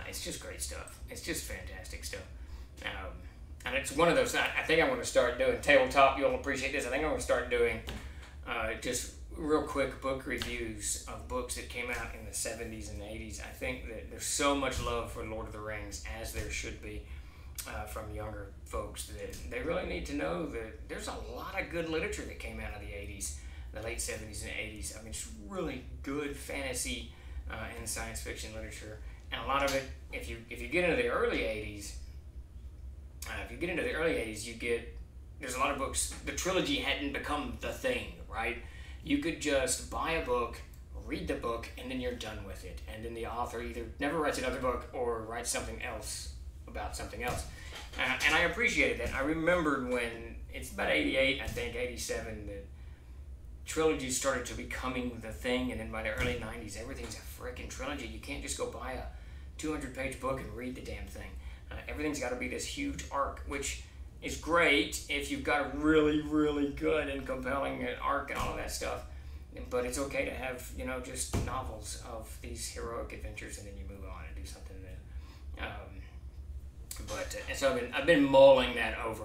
it's just great stuff. It's just fantastic stuff. And it's one of those, I think I'm going to start doing tabletop. You'll appreciate this. I think I'm going to start doing just real quick book reviews of books that came out in the 70s and 80s. I think that there's so much love for Lord of the Rings, as there should be, from younger folks, that they really need to know that there's a lot of good literature that came out of the 80s, the late 70s and 80s. I mean, it's really good fantasy and science fiction literature. And a lot of it, if you get into the early 80s, there's a lot of books. The trilogy hadn't become the thing, right? You could just buy a book, read the book, and then you're done with it. And then the author either never writes another book or writes something else about something else. And I appreciated that. I remembered when, it's about 88, I think, 87, that trilogies started to becoming the thing, and then by the early 90s, everything's a freaking trilogy. You can't just go buy a 200-page book and read the damn thing. Everything's got to be this huge arc, which is great if you've got a really, really good and compelling arc and all of that stuff. But it's okay to have, just novels of these heroic adventures, and then you move on and do something new. And so I've been mulling that over.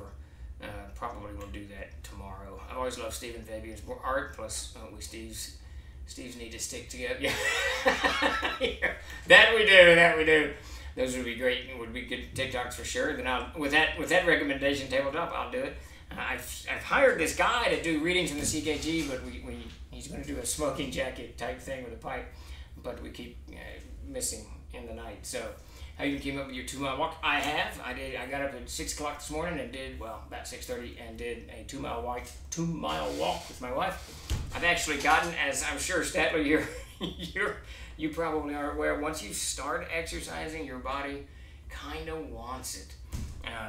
Probably will do that tomorrow. I always love 𝚃𝚘𝚕𝚔's art, plus Steve's need to stick together. Yeah. That we do. Those would be great. Would be good TikToks for sure. Then with that recommendation tabletop, I'll do it. I've hired this guy to do readings in the CKG, but he's going to do a smoking jacket type thing with a pipe, but we keep missing in the night. So how you came up with your 2-mile walk? I got up at 6 o'clock this morning and did, about 6:30, and did a 2-mile walk with my wife. I've actually gotten, as I'm sure Statler, you probably are aware, once you start exercising, your body kind of wants it.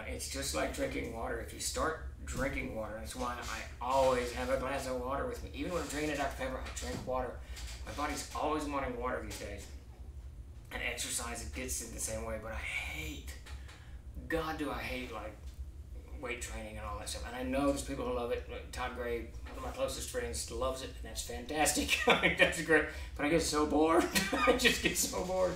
It's just like drinking water. If you start drinking water, that's why I always have a glass of water with me. Even when I'm drinking a Dr. Pepper, I drink water. My body's always wanting water these days. And exercise, it gets it the same way, but I hate, like, weight training and all that stuff. And I know there's people who love it. Todd Gray, one of my closest friends, loves it, and that's fantastic. That's great. But I get so bored. I just get so bored.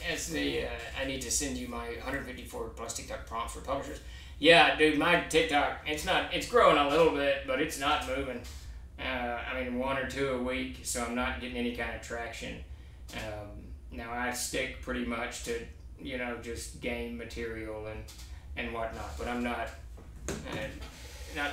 I need to send you my 154 plus TikTok prompts for publishers. Yeah, dude, my TikTok, it's growing a little bit, but it's not moving. 1 or 2 a week, so I'm not getting any kind of traction. Now I stick pretty much to, just game material and whatnot, but I'm not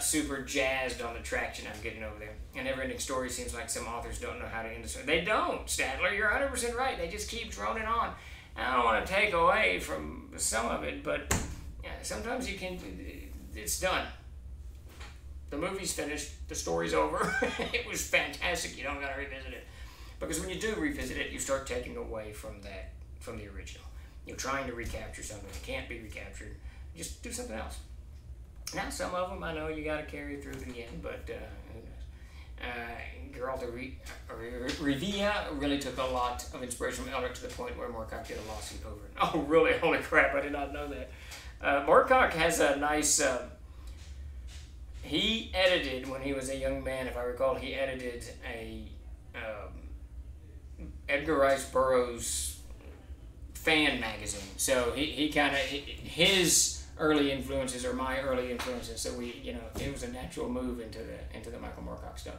super jazzed on the traction I'm getting over there. And Never-Ending Story seems like some authors don't know how to end the story. They don't, Statler, you're 100% right. They just keep droning on. I don't want to take away from some of it, but sometimes it's done. The movie's finished, the story's over. It was fantastic, you don't gotta revisit it. Because when you do revisit it, you start taking away from the original. You're trying to recapture something that can't be recaptured. Just do something else. Now, some of them I know you got to carry through to the end, but who knows? Geraldo Rivia really took a lot of inspiration from Elric to the point where Moorcock did a lawsuit over it. Oh, really? Holy crap, I did not know that. Moorcock has a nice... he edited, when he was a young man, if I recall, he edited a... Edgar Rice Burroughs fan magazine. So he kind of, his early influences are my early influences. So it was a natural move into the Michael Moorcock stuff.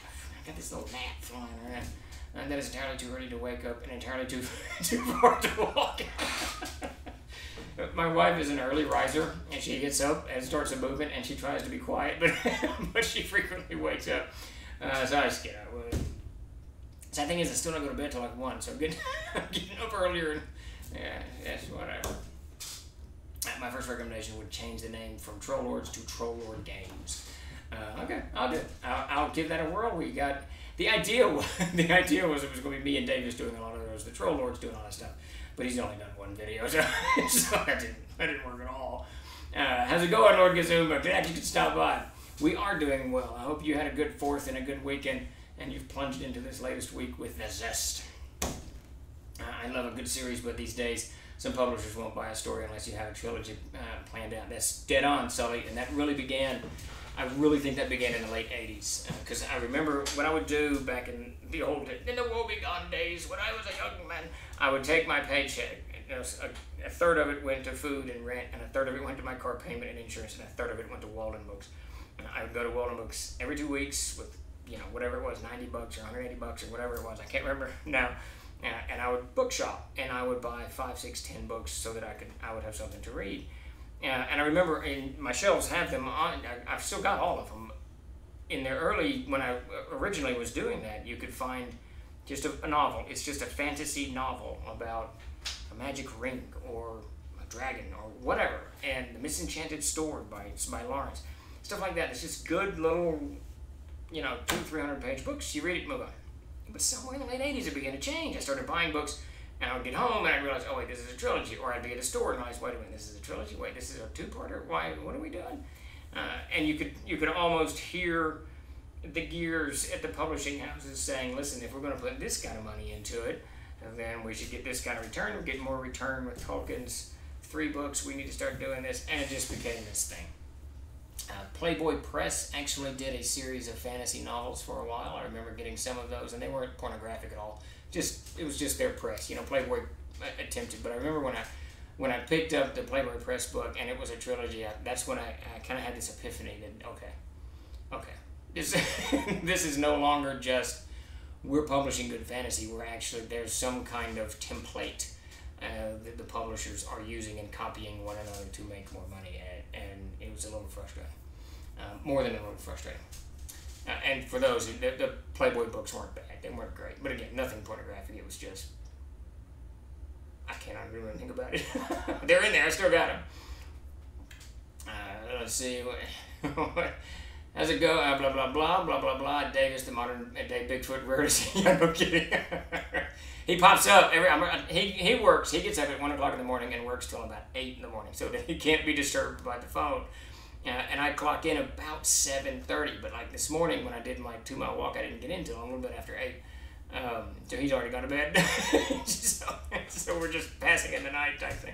I got this little gnat flying around. And that is entirely too early to wake up and entirely too far to walk. My wife is an early riser, and she gets up and starts a movement, and she tries to be quiet, but she frequently wakes up. So I just get out with it. Sad thing is, I still don't go to bed till like 1, so I'm getting up earlier. And, yes, whatever. My first recommendation would change the name from Troll Lords to Troll Lord Games. Okay, I'll do it. I'll give that a whirl. We got the idea was it was going to be me and Davis doing a lot of those. The Troll Lord's doing all that stuff, but he's only done 1 video, so that didn't work at all. How's it going, Lord Gazoom? Glad you could stop by. We are doing well. I hope you had a good 4th and a good weekend, and you've plunged into this latest week with the zest. I love a good series, but these days, some publishers won't buy a story unless you have a trilogy planned out. That's dead on, Sully, and that really began, I really think that began in the late 80s. Because I remember what I would do back in the woebegone days, when I was a young man, I would take my paycheck, a third of it went to food and rent, and a third of it went to my car payment and insurance, and a third of it went to Walden Books. I would go to Walden Books every 2 weeks with you know, whatever it was, 90 bucks or 180 bucks or whatever it was, I can't remember now. And I would bookshop, and I would buy 5, 6, 10 books so that I would have something to read. And I remember my shelves have them on. I've still got all of them. In the early, when I originally was doing that, you could find just a novel. It's just a fantasy novel about a magic ring or a dragon or whatever, and The Misenchanted Sword by Lawrence. Stuff like that. It's just good little, you know, 200-300 page books. You read it, move on. But somewhere in the late 80s, it began to change. I started buying books, and I would get home, and I'd realize, oh, wait, this is a trilogy. Or I'd be at a store, and I was, wait a minute, this is a trilogy? Wait, this is a two-parter? Why, what are we doing? And you could almost hear the gears at the publishing houses saying, listen, if we're going to put this kind of money into it, then we should get this kind of return. We're getting more return with Tolkien's 3 books. We need to start doing this. And it just became this thing. Playboy Press actually did a series of fantasy novels for a while. I remember getting some of those, and they weren't pornographic at all. It was just their press. You know, Playboy attempted. But I remember when I picked up the Playboy Press book, and it was a trilogy, that's when I kind of had this epiphany that, okay, this is no longer just we're publishing good fantasy. We're actually, there's some kind of template that the publishers are using and copying one another to make more money at, and it was a little frustrating. More than a little frustrating. And for those, the Playboy books weren't bad. They weren't great. But again, nothing pornographic. It was just, I can't remember anything about it. They're in there. I still got them. Let's see. How's it go? Blah, blah, blah, blah, blah, blah. Davis, the modern day Bigfoot. Where is he? No kidding. He pops up. He works. He gets up at 1 o'clock in the morning and works till about 8 in the morning. So that he can't be disturbed by the phone. And I clock in about 7:30. But like this morning when I did my 2-mile walk, I didn't get in till a little bit after 8. So he's already gone to bed. so we're just passing in the night type thing.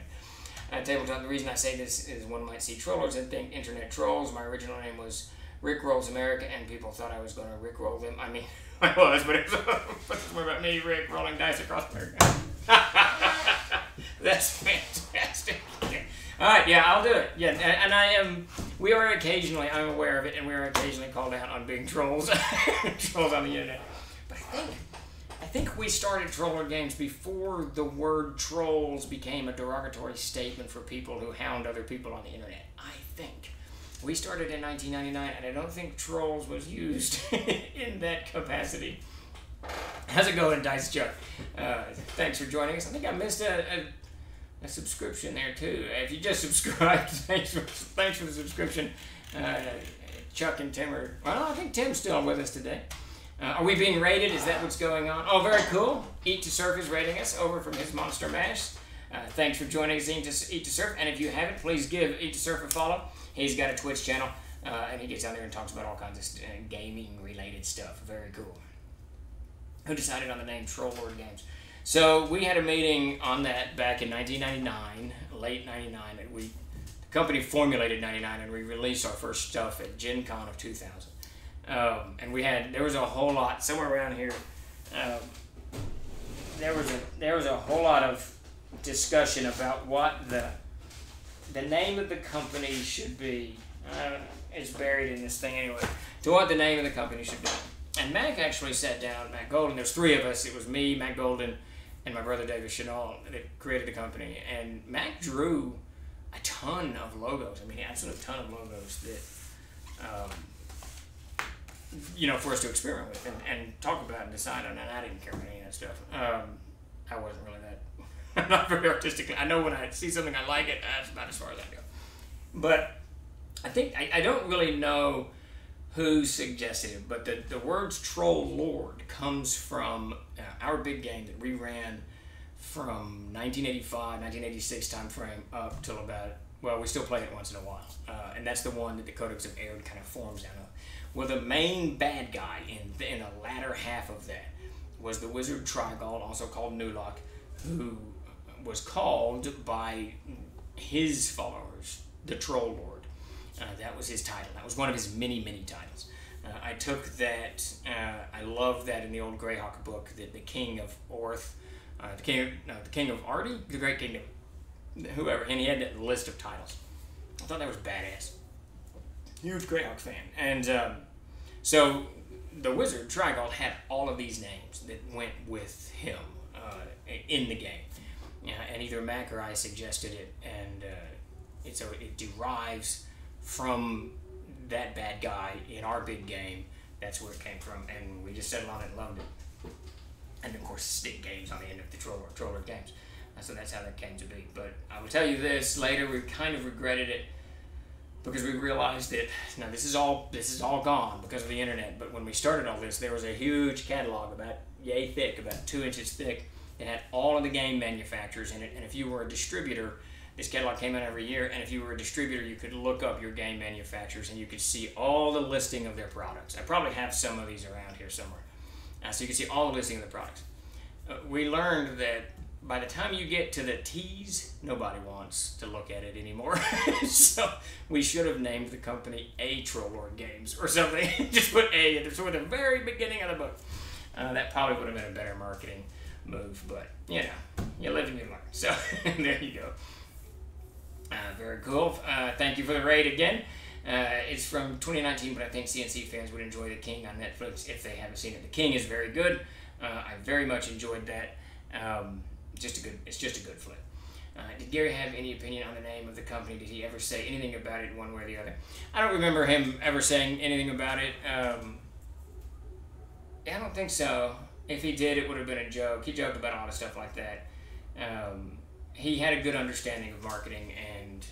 Tabletop, the reason I say this is one might see trollers and think internet trolls. My original name was Rick Rolls America, and people thought I was going to Rick roll them. I mean, I was, but it was more about me, Rick, rolling dice across America. That's fantastic. All right, yeah, I'll do it. Yeah, and we are occasionally, I'm aware of it, and we are occasionally called out on being trolls, trolls on the internet. But I think we started Troller Games before the word trolls became a derogatory statement for people who hound other people on the internet. I think. We started in 1999, and I don't think trolls was used in that capacity. How's it going, Dice Chuck? Thanks for joining us. I think I missed a subscription there too. If you just subscribed, thanks for the subscription. Chuck and Tim are, well, I think Tim's still with us today. Are we being rated? Is that what's going on? Oh, very cool. Eat to Surf is rating us over from his Monster Mash. Thanks for joining us, Eat to Surf. And if you haven't, please give Eat to Surf a follow. He's got a Twitch channel, and he gets on there and talks about all kinds of gaming-related stuff. Very cool. Who decided on the name Troll Lord Games? So we had a meeting on that back in 1999, late 99, and the company formulated 99, and we released our first stuff at Gen Con of 2000. And there was a whole lot, somewhere around here, there was a whole lot of discussion about what the name of the company should be. It's buried in this thing anyway. To what the name of the company should be. And Mac actually sat down, Mac Golden, there's 3 of us. It was me, Mac Golden, and my brother David Chenault that created the company. And Mac drew a ton of logos. I mean, an absolute ton of logos that, for us to experiment with and talk about and decide on. And I didn't care about any of that stuff. I wasn't really that. I'm not very artistic. I know when I see something I like it, that's about as far as I go. But I think, I don't really know who suggested it, but the words Troll Lord comes from our big game that we ran from 1985, 1986 time frame up till about, well, we still play it once in a while. And that's the one that the Codex of Aird kind of forms out of. Well, the main bad guy in the latter half of that was the wizard Trigald, also called Nulok, who was called by his followers the Troll Lord. That was his title. That was one of his many, many titles. I took that, I love that in the old Greyhawk book, that the King of Orth, the King of Artie, the Great Kingdom, whoever, and he had that list of titles. I thought that was badass. Huge Greyhawk fan. And so the wizard, Trigold, had all of these names that went with him in the game. And either Mac or I suggested it, and so it derives from that bad guy in our big game. That's where it came from, and we just settled on it and loved it. And of course, stick games on the end of the Troller games. So that's how that came to be. But I will tell you this, later we kind of regretted it because we realized that, now this is all gone because of the internet, but when we started all this, there was a huge catalog about yay thick, about 2 inches thick. It had all of the game manufacturers in it, and if you were a distributor, this catalog came out every year, and if you were a distributor, you could look up your game manufacturers and you could see all the listing of their products. I probably have some of these around here somewhere. So you can see all the listing of the products. We learned that by the time you get to the T's, nobody wants to look at it anymore. So we should have named the company A Trollord Games or something. Just put A at the very beginning of the book. That probably would have been a better marketing move, but you know, you live and you learn. So there you go. Very cool. Thank you for the raid again. It's from 2019, but I think CNC fans would enjoy The King on Netflix if they haven't seen it. The King is very good. I very much enjoyed that. It's just a good flick. Did Gary have any opinion on the name of the company? Did he ever say anything about it one way or the other? I don't remember him ever saying anything about it. I don't think so. If he did, it would have been a joke. He joked about a lot of stuff like that. He had a good understanding of marketing and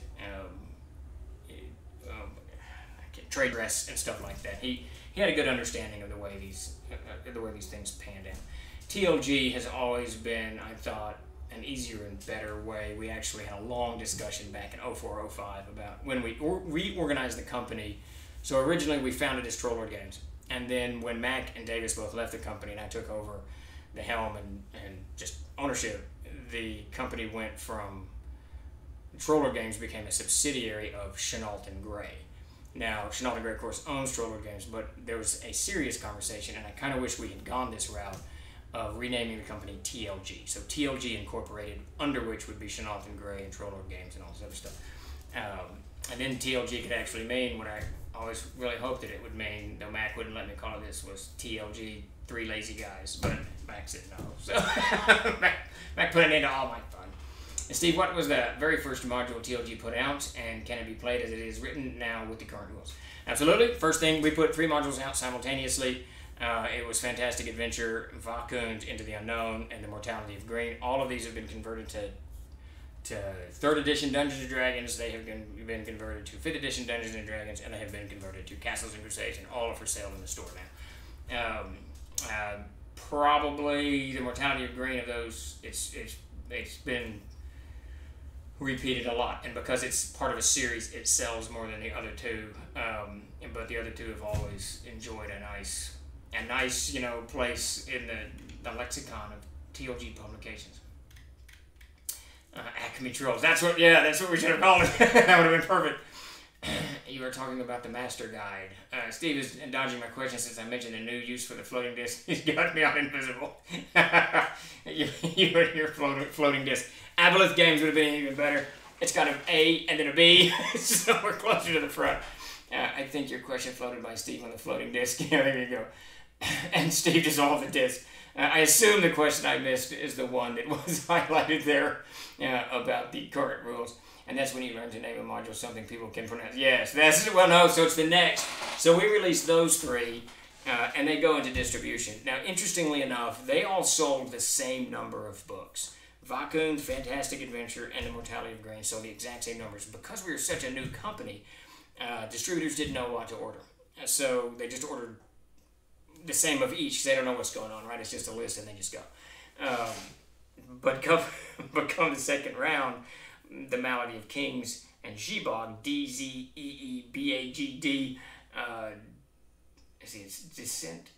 trade dress and stuff like that. He had a good understanding of the way these things panned out. TLG has always been, I thought, an easier and better way. We actually had a long discussion back in 04, 05 about when we reorganized the company. So originally we founded as Trollord Games. And then when Mac and Davis both left the company and I took over the helm and just ownership, the company went from Trollord Games became a subsidiary of Chenault and Gray. Now, Chenault and Gray, of course, owns Trollord Games, but there was a serious conversation, and I kind of wish we had gone this route of renaming the company TLG. So TLG Incorporated, under which would be Chenault and Gray and Trollord Games and all this other stuff. And then TLG could actually mean what I always really hoped that it would mean, though Mac wouldn't let me call it this, was TLG, Three Lazy Guys. But Mac said no. So Mac put an end to all my fun. And Steve, what was the very first module TLG put out, and can it be played as it is written now with the current rules? Absolutely. First thing, we put 3 modules out simultaneously. It was Fantastic Adventure, Vakund, Into the Unknown, and The Mortality of Green. All of these have been converted to 3rd edition Dungeons & Dragons. They have been converted to 5th edition Dungeons & Dragons, and they have been converted to Castles and Crusades, and all are for sale in the store now. Probably The Mortality of Green of those, it's been repeated a lot, and because it's part of a series, it sells more than the other two. But the other two have always enjoyed a nice place in the lexicon of TLG publications. Acme Trolls. That's what we should have called it. That would have been perfect. You were talking about the Master Guide. Steve is dodging my question since I mentioned a new use for the floating disc. He's got me on invisible. your floating disc. Aboleth Games would have been even better. It's got an A and then a B, so we're closer to the front. I think your question floated by Steve on the floating disc. Yeah, there you go. And Steve dissolved the disc. I assume the question I missed is the one that was highlighted there about the current rules. And that's when you learn to name a module something people can pronounce. Yes, so it's the next. So we released those 3, and they go into distribution. Now, interestingly enough, they all sold the same number of books. Vakund, Fantastic Adventure, and The Mortality of Green sold the exact same numbers. Because we were such a new company, distributors didn't know what to order. So they just ordered the same of each because they don't know what's going on, right? It's just a list and they just go. But come the second round, The Malady of Kings and Zheebagd, Dzeebagd, it's Descent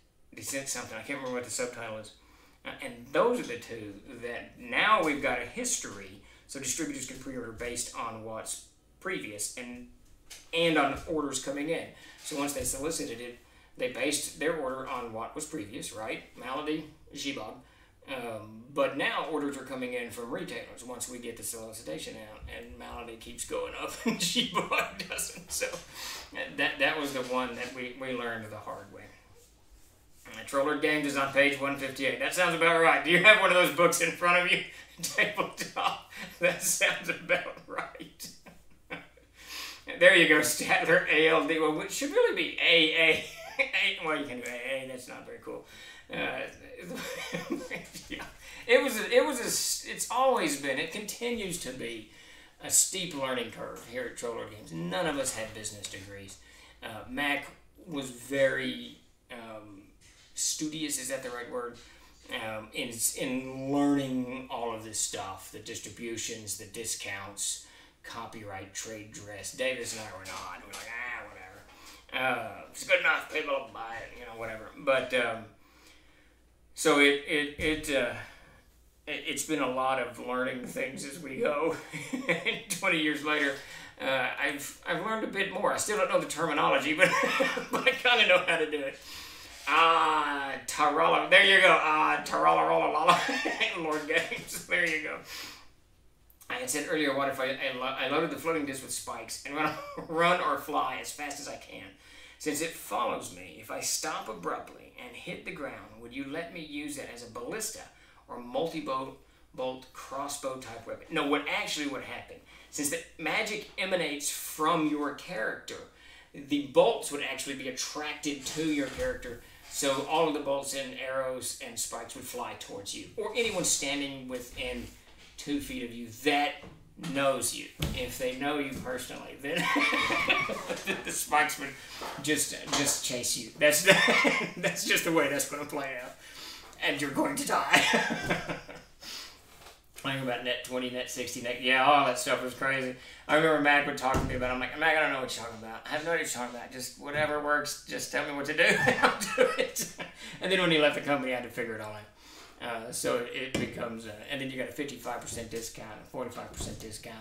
something. I can't remember what the subtitle is. And those are the 2 that now we've got a history, so distributors can pre-order based on what's previous and on orders coming in. So once they solicited it, they based their order on what was previous, right? Malady, Zheebagd. But now orders are coming in from retailers once we get the solicitation out, and Malady keeps going up and Zheebagd doesn't. So that was the one that we learned the hard way. Troller Games is on page 158. That sounds about right. Do you have one of those books in front of you? Tabletop. That sounds about right. There you go, Statler, ALD. Well, it should really be AA. Well, you can do AA. That's not very cool. Yeah. It's always been, it continues to be a steep learning curve here at Troller Games. None of us had business degrees. Mac was very studious, is that the right word? In learning all of this stuff, the distributions, the discounts, copyright, trade dress. Davis and I were not. We're like, whatever. It's good enough. People will buy it, whatever. But so it's been a lot of learning things as we go. 20 years later, I've learned a bit more. I still don't know the terminology, but but I kind of know how to do it. Tarala. There you go. Tarala. Lord Games. There you go. I had said earlier, what if I loaded the floating disc with spikes and run or fly as fast as I can? Since it follows me, if I stop abruptly and hit the ground, would you let me use it as a ballista or multi-bolt crossbow type weapon? No, what actually would happen, since the magic emanates from your character, the bolts would actually be attracted to your character, so all of the bolts and arrows and spikes would fly towards you, or anyone standing within 2 feet of you that knows you. If they know you personally, then the spikes would just chase you. That's just the way that's going to play out, and you're going to die. Playing about net 20, net 60, yeah, all that stuff was crazy. I remember Mac would talk to me about it. I'm like, Mac, I don't know what you're talking about. I have no idea what you're talking about. Just whatever works, just tell me what to do, and I'll do it. And then when he left the company, I had to figure it all out. So it becomes, and then you got a 55% discount, a 45% discount,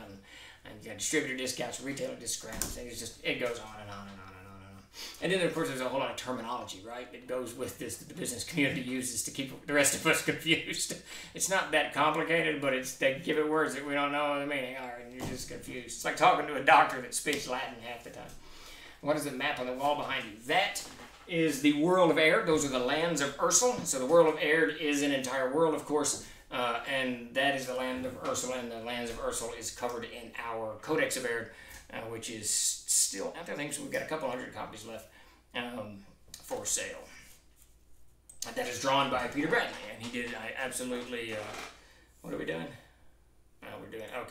and you got distributor discounts, retailer discounts. And it goes on and on and on and on and on. And then of course there's a whole lot of terminology, right? That goes with this that the business community uses to keep the rest of us confused. It's not that complicated, but they give it words that we don't know the meaning are, and you're just confused. It's like talking to a doctor that speaks Latin half the time. What is the map on the wall behind you? That is the world of Aird. Those are the lands of Ursel. So the world of Aird is an entire world, of course, and that is the land of Ursel, and the lands of Ursel is covered in our Codex of Aird, which is still out there. I think so. We've got a couple hundred copies left for sale. That is drawn by Peter Bradley, and he did. I absolutely. What are we doing?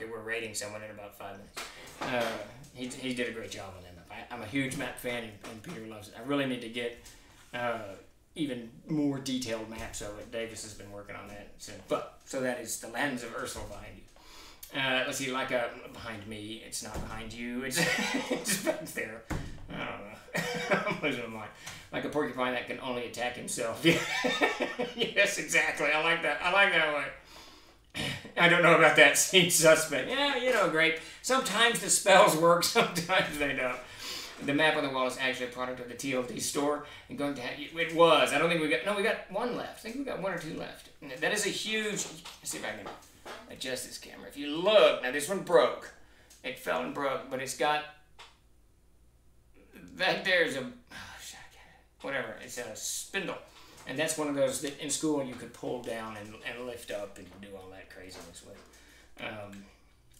We're rating someone in about 5 minutes. He did a great job on that map. I'm a huge map fan, and Peter loves it. I really need to get even more detailed maps of it. Davis has been working on that. So that is the lands of Ursula behind you. Let's see, behind me. It's not behind you. It's just back there. I don't know. I'm losing my mind. Like a porcupine that can only attack himself. Yes, exactly. I like that. I like that way. I don't know about that scene suspect. Yeah, great. Sometimes the spells work, sometimes they don't. The map on the wall is actually a product of the TLD store. And going to it was. I don't think we got one left. I think we got 1 or 2 left. That is a huge. Let's see if I can adjust this camera. If you look, now this one broke. It fell and broke, but it's got there's a whatever. It's a spindle. And that's one of those that in school you could pull down and lift up and do all that craziness with.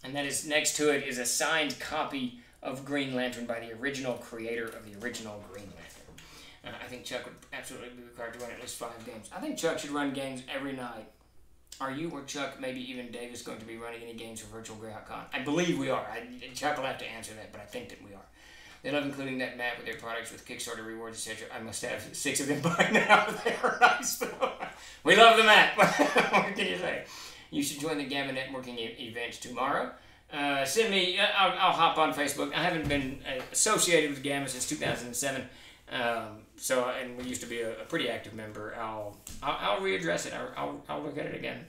And that is next to it is a signed copy of Green Lantern by the original creator of the original Green Lantern. I think Chuck would absolutely be required to run at least 5 games. I think Chuck should run games every night. Are you or Chuck, maybe even Davis, going to be running any games for Virtual Greyhawk Con? I believe we are. Chuck will have to answer that, but I think that we are. They love including that map with their products with Kickstarter rewards, etc. I must have 6 of them by now. They are nice, though. We love the map. What can you say? You should join the Gamma Networking event tomorrow. Send me. I'll hop on Facebook. I haven't been associated with Gamma since 2007. And we used to be a pretty active member. I'll readdress it. I'll look at it again.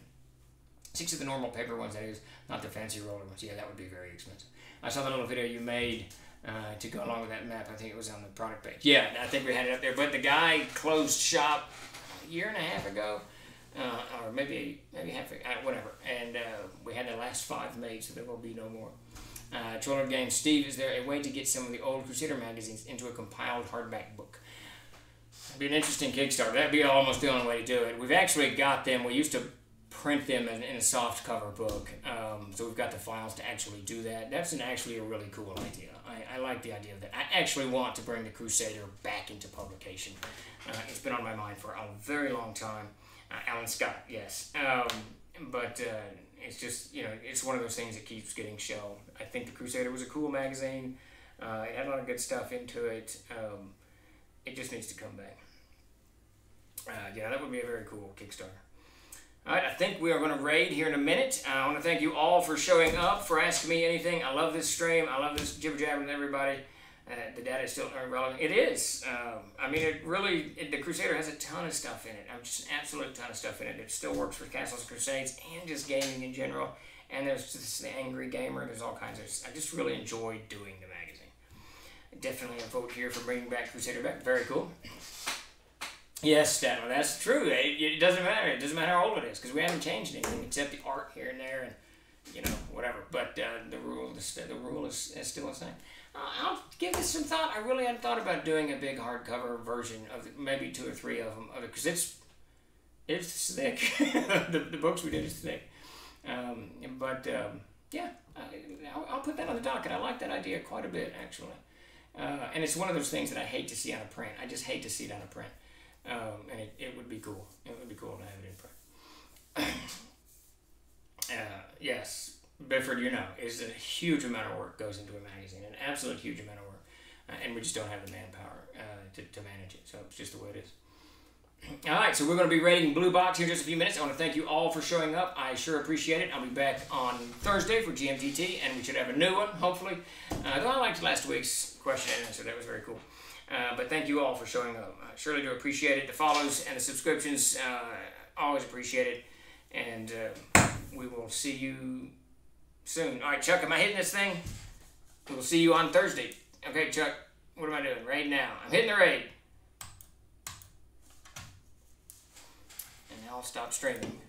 6 of the normal paper ones, that is, not the fancy roller ones. Yeah, that would be very expensive. I saw the little video you made to go along with that map. I think it was on the product page. Yeah, I think we had it up there. But the guy closed shop a year and a half ago, or maybe half, whatever. And we had the last 5 made, so there will be no more. Troller Games, Steve, is there a way to get some of the old Crusader magazines into a compiled hardback book? It'd be an interesting Kickstarter. That'd be almost the only way to do it. We've actually got them. We used to print them in a soft cover book, so we've got the files to actually do that. That's actually a really cool idea. I like the idea of that. I actually want to bring the Crusader back into publication. It's been on my mind for a very long time. Alan Scott, yes. But it's just, you know, it's one of those things that keeps getting shelved. I think the Crusader was a cool magazine. It had a lot of good stuff into it. It just needs to come back. Yeah, that would be a very cool Kickstarter. Alright, I think we are going to raid here in a minute. I want to thank you all for showing up, for asking me anything. I love this stream. I love this jibber-jabber with everybody. The data is still relevant. It is. I mean, the Crusader has a ton of stuff in it. Just an absolute ton of stuff in it. It still works for Castles and Crusades and just gaming in general. And there's just the Angry Gamer. There's all kinds of... I just really enjoy doing the magazine. Definitely a vote here for bringing back Crusader back. Very cool. Yes, Stephan, that's true. It doesn't matter. It doesn't matter how old it is because we haven't changed anything except the art here and there and, you know, whatever. But the rule is still the same. I'll give this some thought. I really hadn't thought about doing a big hardcover version of maybe 2 or 3 of them because it's thick. the books we did is thick. Yeah, I'll put that on the docket. I like that idea quite a bit, actually. And it's one of those things that I hate to see on a print. I just hate to see it on a print. And it would be cool. It would be cool to have it in print. Yes, Bifford, you know, is a huge amount of work goes into a magazine, an absolute huge amount of work, and we just don't have the manpower to manage it. So it's just the way it is. All right, so we're going to be rating Blue Box here in just a few minutes. I want to thank you all for showing up. I sure appreciate it. I'll be back on Thursday for GMTT, and we should have a new one, hopefully. Though I liked last week's question and answer. That was very cool. But thank you all for showing up. I surely do appreciate it. The follows and the subscriptions, always appreciate it. And we will see you soon. All right, Chuck, am I hitting this thing? We'll see you on Thursday. Okay, Chuck, what am I doing? Raid now. I'm hitting the raid. And now I'll stop streaming.